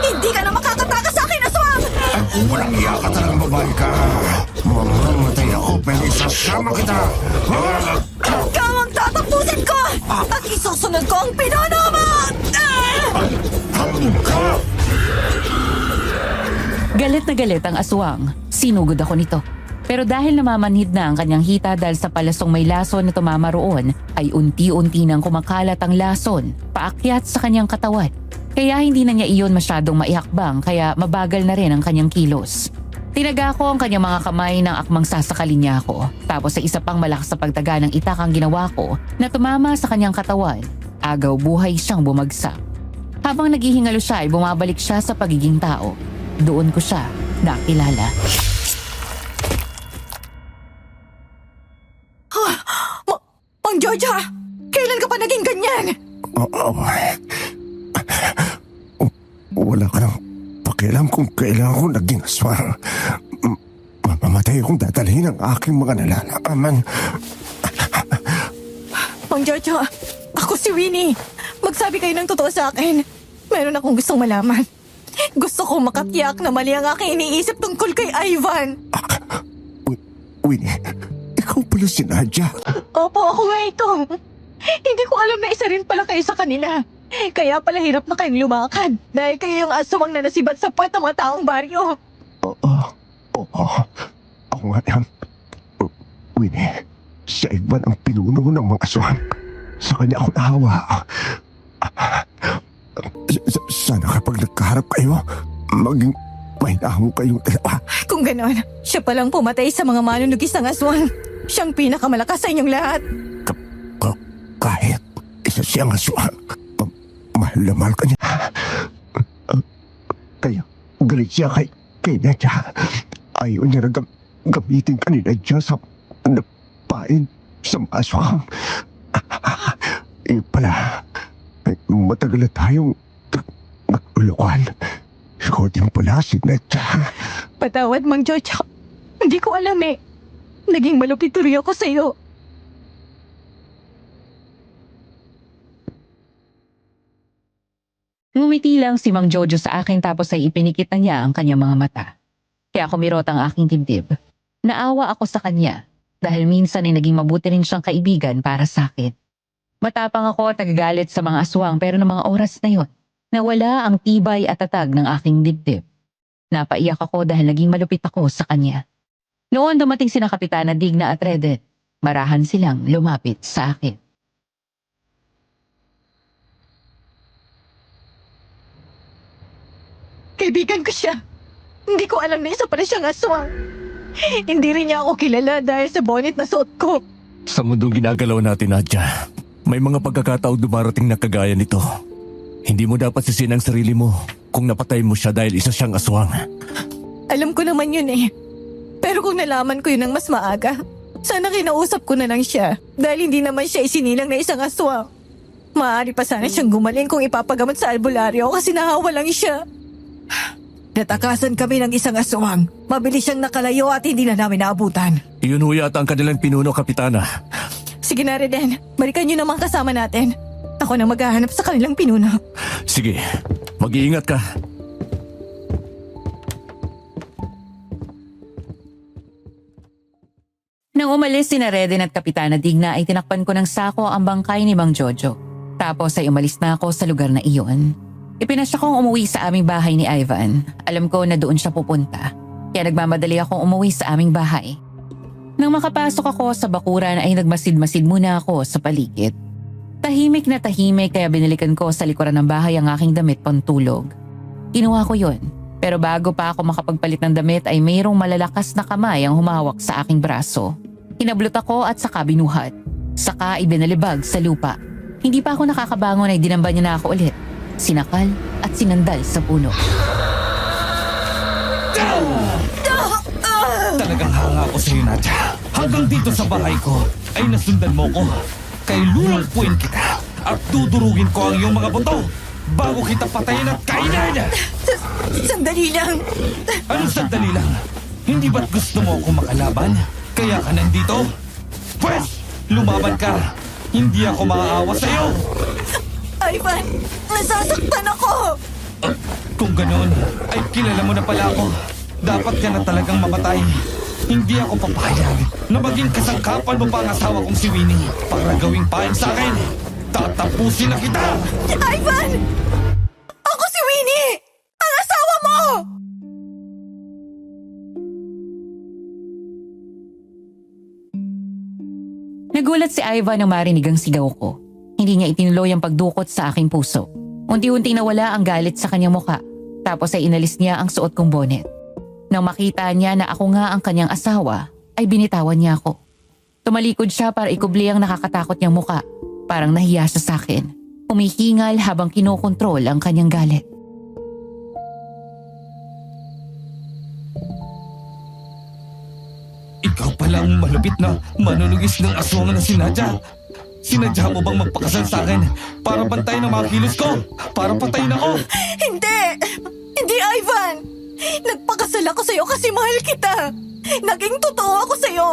Hindi ka na makakatakas sa akin, aswang! Walang iya ka talagang babae ka. Mamamatay ako pero isasama kita. Ikaw ang tatapusin ko! At isusunod ko ang pinuno mo! Galit na galit ang aswang. Sinugod ako nito. Pero dahil namamanhid na ang kanyang hita dahil sa palasong may lason na tumama roon, ay unti-unti nang kumakalat ang lason, paakyat sa kanyang katawan. Kaya hindi na niya iyon masyadong maihakbang kaya mabagal na rin ang kanyang kilos. Tinaga ko ang kanyang mga kamay ng akmang sasakalin niya ako. Tapos sa isa pang malakas sa pagtaga ng itak ang ginawa ko na tumama sa kanyang katawan. Agaw buhay siyang bumagsak. Habang naghihingalo siya ay bumabalik siya sa pagiging tao. Doon ko siya nakilala. Mang Georgia! Kailan ka pa naging ganyan? Wala ka nang pakialam kung kailan ako naging aswang. Mamamatay akong dadalhin ang aking mga nalalaman. Mang Georgia, ako si Winnie. Magsabi kayo ng totoo sa akin. Meron akong gustong malaman. Gusto ko makatiyak na mali ang aking iniisip tungkol kay Ivan. Winnie, ikaw pala si Nadia. Opo, ako nga ito. Hindi ko alam na isa rin pala kayo sa kanila. Kaya pala hirap na kayong lumakad. Dahil kayo yung aswang na nasibat sa puwet ng mga taong baryo. Oo. Ako nga yan. Winnie, si Ivan ang pinuno ng mga aswang. Sa kanya ako nahawa. Sana kapag nagkaharap kayo, maging pahinahon kayong dalawa. Kung ganon, siya palang pumatay sa mga manunugis ng aswang. Siyang pinakamalakas sa inyong lahat. Kahit isa siyang aswang, mahal na mahal ka niya. Kaya galit siya kay Nadia. Ayaw niya na gamitin ka ni Nadia sa napain sa mga aswang. Pala, matagal na tayong nag-ulukan. Ikaw din pala si Nadia. Patawad, Mang George. Hindi ko alam eh. Naging malupit tuloy ako sa'yo. Ngumiti lang si Mang Jojo sa akin tapos ay ipinikit na niya ang kanyang mga mata. Kaya kumirot ang aking dibdib. Naawa ako sa kanya dahil minsan ay naging mabuti rin siyang kaibigan para sa akin. Matapang ako at nagagalit sa mga aswang pero ng mga oras na yon, nawala ang tibay at tatag ng aking dibdib. Napaiyak ako dahil naging malupit ako sa kanya. Noon dumating sina Kapitana Digna at Reden. Marahan silang lumapit sa akin. Kaibigan ko siya. Hindi ko alam na isa pala siyang aswang. Hindi rin niya ako kilala dahil sa bonnet na suot ko. Sa mundong ginagalaw natin, Nadia, may mga pagkakataon dumarating na kagaya nito. Hindi mo dapat sisihin ang sarili mo kung napatay mo siya dahil isa siyang aswang. Alam ko naman yun eh. Pero kung nalaman ko yun ng mas maaga, sana kinausap ko na lang siya dahil hindi naman siya isinilang na isang aswang. Maaari pa sana siyang gumaling kung ipapagamot sa albularyo kasi nahawa lang siya. Natakasan kami ng isang aswang. Mabilis siyang nakalayo at hindi na namin naabutan. Iyon ho yata ang kanilang pinuno, Kapitana. Sige na, Reden. Balikan niyo naman kasama natin. Ako na maghahanap sa kanilang pinuno. Sige, mag-iingat ka. Nang umalis si Reden at Kapitana Digna ay tinakpan ko ng sako ang bangkay ni Mang Jojo. Tapos ay umalis na ako sa lugar na iyon. Ipinasya kong umuwi sa aming bahay ni Ivan. Alam ko na doon siya pupunta. Kaya nagmamadali akong umuwi sa aming bahay. Nang makapasok ako sa bakuran ay nagmasid-masid muna ako sa paligid. Tahimik na tahimik kaya binalikan ko sa likuran ng bahay ang aking damit pantulog. Kinuha ko yon. Pero bago pa ako makapagpalit ng damit ay mayroong malalakas na kamay ang humawak sa aking braso. Hinablot ako at saka binuhat. Saka ibinalibag sa lupa. Hindi pa ako nakakabangon ay dinamba niya na ako ulit. Sinakal at sinandal sa puno. Talagang hanga ako sa iyo, Nadia. Hanggang dito sa bahay ko ay nasundan mo ko. Kay lulungpuin kita at dudurugin ko ang iyong mga buto bago kita patayin at kainin. Sandali lang. Anong sandali lang? Hindi ba't gusto mo akong makalaban? Kaya ka nandito? Pwes, Lumaban ka! Hindi ako maaawa sa'yo! Ivan, nasasaktan ako! Kung ganoon, ay kilala mo na pala ako. Dapat ka na talagang mamatay. Hindi ako papayag na maging kasangkapan mo pa ang asawa kong si Winnie para gawing pain sa akin. Tatapusin na kita! Ivan! Ako si Winnie! Ang asawa mo! Nagulat si Ivan nang marinig ang sigaw ko. Hindi niya itinuloy ang pagdukot sa aking puso. Unti-unting nawala ang galit sa kanyang muka. Tapos ay inalis niya ang suot kong bonnet. Nang makita niya na ako nga ang kanyang asawa, ay binitawan niya ako. Tumalikod siya para ikubli ang nakakatakot niyang muka. Parang nahiya siya sa akin. Humihingal habang kinokontrol ang kanyang galit. Ikaw pala ang malupit na manunugis ng aswang na si Nadia. Sinadya mo bang magpakasal sa akin para bantayan ang mga kilos ko? Para patayin ako? Hindi! Hindi, Ivan! Nagpakasal ako sa'yo kasi mahal kita! Naging totoo ako sa'yo!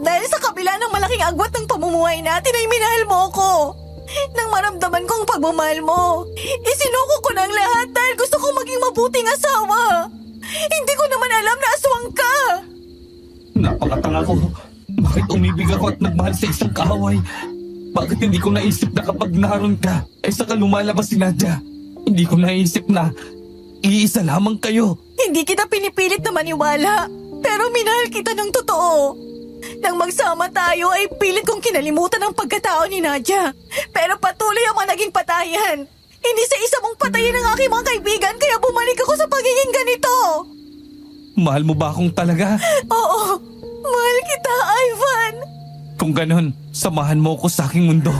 Dahil sa kabila ng malaking agwat ng pamumuhay natin ay minahal mo ako! Nang maramdaman ko ang pagmamahal mo, isinuko ko ng lahat dahil gusto ko maging mabuting asawa! Hindi ko naman alam na aswang ka! Napakatanga ko. Bakit umibig ako at nagmahal sa isang kaaway? Bakit hindi ko naisip na kapag naroon ka, ay saka lumalabas si Nadia? Hindi ko naisip na iisa lamang kayo. Hindi kita pinipilit na maniwala, pero minahal kita ng totoo. Nang magsama tayo ay pilit kong kinalimutan ang pagkatao ni Nadia. Pero patuloy ang mga naging patayan. Hindi sa isa mong patayin ang aking mga kaibigan kaya bumalik ako sa pagiging ganito. Mahal mo ba akong talaga? Oo, mahal kita, Ivan. Kung ganon, samahan mo ako sa aking mundo.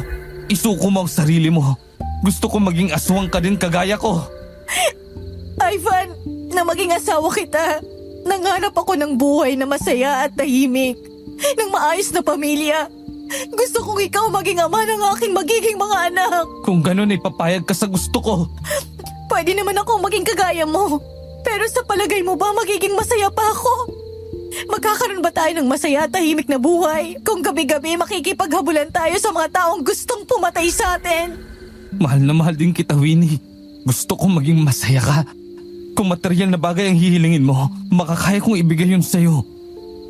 Isuko mo ang sarili mo. Gusto ko maging aswang ka din kagaya ko. Ivan, na maging asawa kita, nangarap ako ng buhay na masaya at tahimik. Ng maayos na pamilya. Gusto kong ikaw maging ama ng aking magiging mga anak. Kung ganon ay papayag ka sa gusto ko. Pwede naman ako maging kagaya mo. Pero sa palagay mo ba magiging masaya pa ako? Magkakaroon ba tayo ng masaya at tahimik na buhay kung gabi-gabi makikipaghabulan tayo sa mga taong gustong pumatay sa atin? Mahal na mahal din kita, Winnie. Gusto kong maging masaya ka. Kung material na bagay ang hihilingin mo, makakaya kong ibigay yun sa'yo.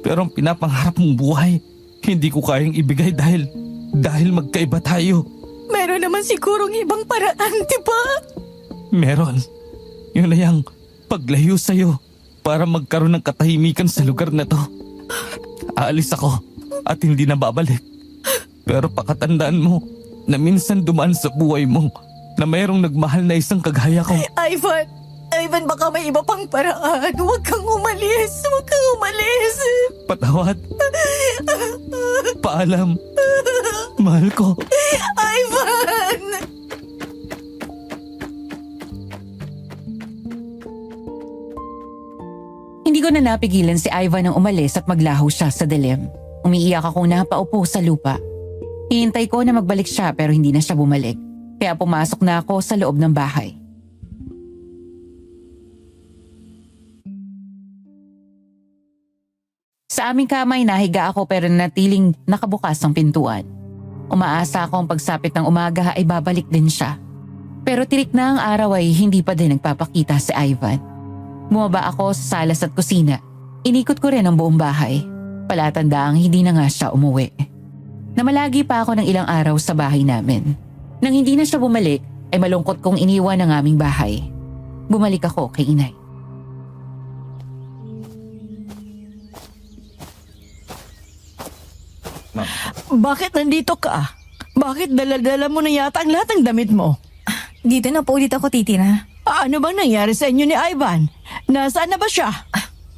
Pero ang pinapangarap mong buhay, hindi ko kayang ibigay dahil magkaiba tayo. Meron naman sigurong ibang paraan, di ba? Meron. Yun na yung paglayo sa'yo para magkaroon ng katahimikan sa lugar na to. Aalis ako at hindi na babalik. Pero pakatandaan mo na minsan dumaan sa buhay mo na mayroong nagmahal na isang kagaya ko. Ivan, baka may iba pang paraan. Huwag kang umalis. Huwag kang umalis. Patawad. Paalam. Mahal ko. Ivan! Hindi ko na napigilan si Ivan nang umalis at maglaho siya sa dilim. Umiiyak akong napaupo sa lupa. Hihintay ko na magbalik siya pero hindi na siya bumalik. Kaya pumasok na ako sa loob ng bahay. Sa aming kamay nahiga ako pero natiling nakabukas ang pintuan. Umaasa akong pagsapit ng umaga ay babalik din siya. Pero tirik na ang araw ay hindi pa din nagpapakita si Ivan. Bumaba ako sa salas at kusina. Inikot ko rin ang buong bahay. Palatandaang hindi na nga siya umuwi. Namalagi pa ako ng ilang araw sa bahay namin. Nang hindi na siya bumalik, ay malungkot kong iniwan ang aming bahay. Bumalik ako kay inay. Bakit nandito ka? Bakit dala-dala mo na yata ang lahat ng damit mo? Dito na po ulit ako titira. Ano bang nangyari sa inyo ni Ivan? Nasaan na ba siya?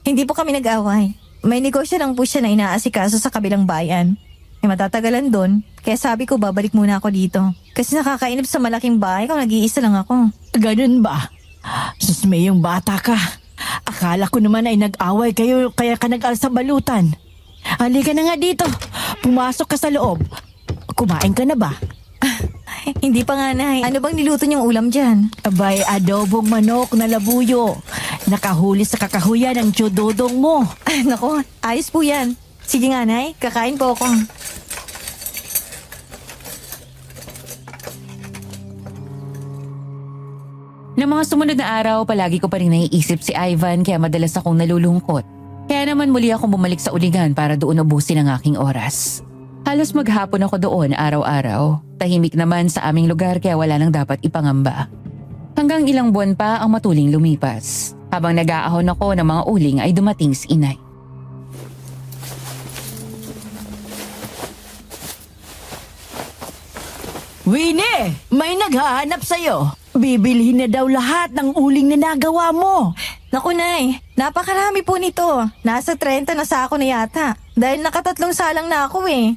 Hindi po kami nag-away. May negosyo lang po siya na inaasikaso sa kabilang bayan. May matatagalan doon, kaya sabi ko babalik muna ako dito. Kasi nakakainip sa malaking bahay kung nag-iisa lang ako. Ganun ba? Sus, may yung bata ka. Akala ko naman ay nag-away kayo kaya ka nag-alsa balutan. Halika na nga dito. Pumasok ka sa loob. Kumain ka na ba? Hindi pa nga, Nay. Ano bang niluto niyong ulam dyan? Abay, adobong manok na labuyo. Nakahuli sa kakahuyan ng tiyododong mo. Nako, ayos po yan. Sige nga, Nay. Kakain po ako. Ng mga sumunod na araw, palagi ko pa rin naiisip si Ivan kaya madalas akong nalulungkot. Kaya naman muli akong bumalik sa ulingan para doon ubusin ang aking oras. Halos maghapon ako doon araw-araw. Tahimik naman sa aming lugar kaya wala nang dapat ipangamba. Hanggang ilang buwan pa ang matuling lumipas. Habang nag-aahon ako ng mga uling ay dumating si inay. Winnie, may naghahanap sa'yo. Bibilhin na daw lahat ng uling na nagawa mo. Naku, Nay. Napakarami po nito. Nasa 30 na sako na yata. Dahil nakatatlong salang na ako eh.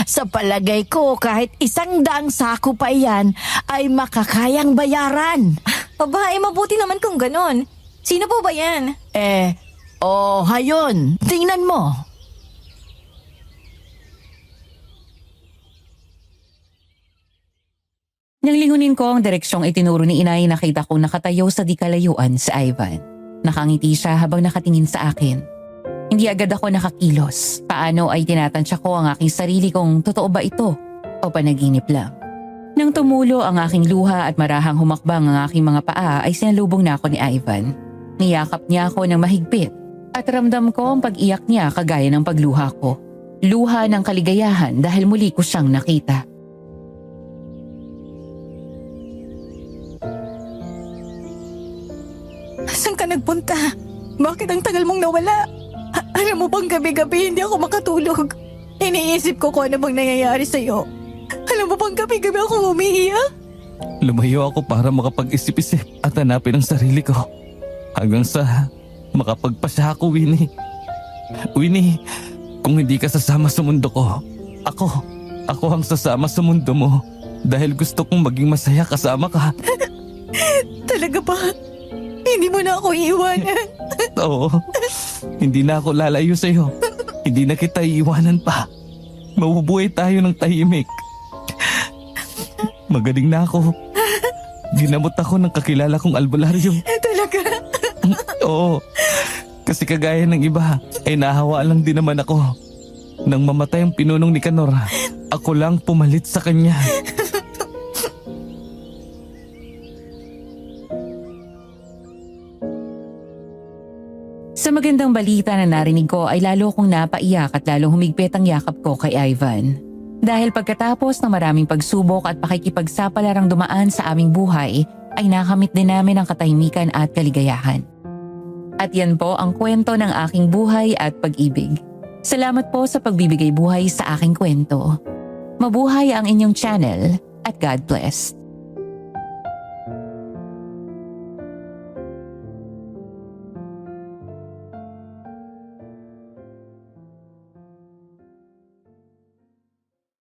Sa palagay ko, kahit 100 sako pa yan, ay makakayang bayaran. Aba, mabuti naman kung ganon. Sino po ba yan? Hayon. Tingnan mo. Nang lingunin ko ang direksyong itinuro ni inay, nakita kong nakatayo sa di kalayuan si Ivan. Nakangiti siya habang nakatingin sa akin. Hindi agad ako nakakilos. Paano ay tinatansya ko ang aking sarili kung totoo ba ito o panaginip lang. Nang tumulo ang aking luha at marahang humakbang ang aking mga paa ay sinalubong na ako ni Ivan. Niyakap niya ako ng mahigpit at ramdam ko ang pag-iyak niya kagaya ng pagluha ko. Luha ng kaligayahan dahil muli ko siyang nakita. Saan ka nagpunta? Bakit ang tagal mong nawala? Alam mo bang gabi-gabi hindi ako makatulog? Iniisip ko kung ano bang nangyayari sa'yo. Alam mo bang gabi-gabi ako umiiyak? Lumayo ako para makapag-isip-isip at hanapin ang sarili ko. Hanggang sa makapagpasya ako, Winnie. Winnie, kung hindi ka sasama sa mundo ko, ako ang sasama sa mundo mo. Dahil gusto kong maging masaya kasama ka. Talaga ba? Hindi mo na ako iiwanan. Oo, hindi na ako lalayo sa'yo. Hindi na kita iiwanan pa. Mabubuhay tayo ng tahimik. Magaling na ako. Ginamot ako ng kakilala kong albularyo. Talaga? Oo, kasi kagaya ng iba, ay nahawa lang din naman ako. Nang mamatay ang pinunong ni Canor, ako lang pumalit sa kanya. Sa magandang balita na narinig ko ay lalo kong napaiyak at lalong humigpit ang yakap ko kay Ivan. Dahil pagkatapos ng maraming pagsubok at pakikipagsapalarang dumaan sa aming buhay, ay nakamit din namin ang katahimikan at kaligayahan. At yan po ang kwento ng aking buhay at pag-ibig. Salamat po sa pagbibigay buhay sa aking kwento. Mabuhay ang inyong channel at God bless.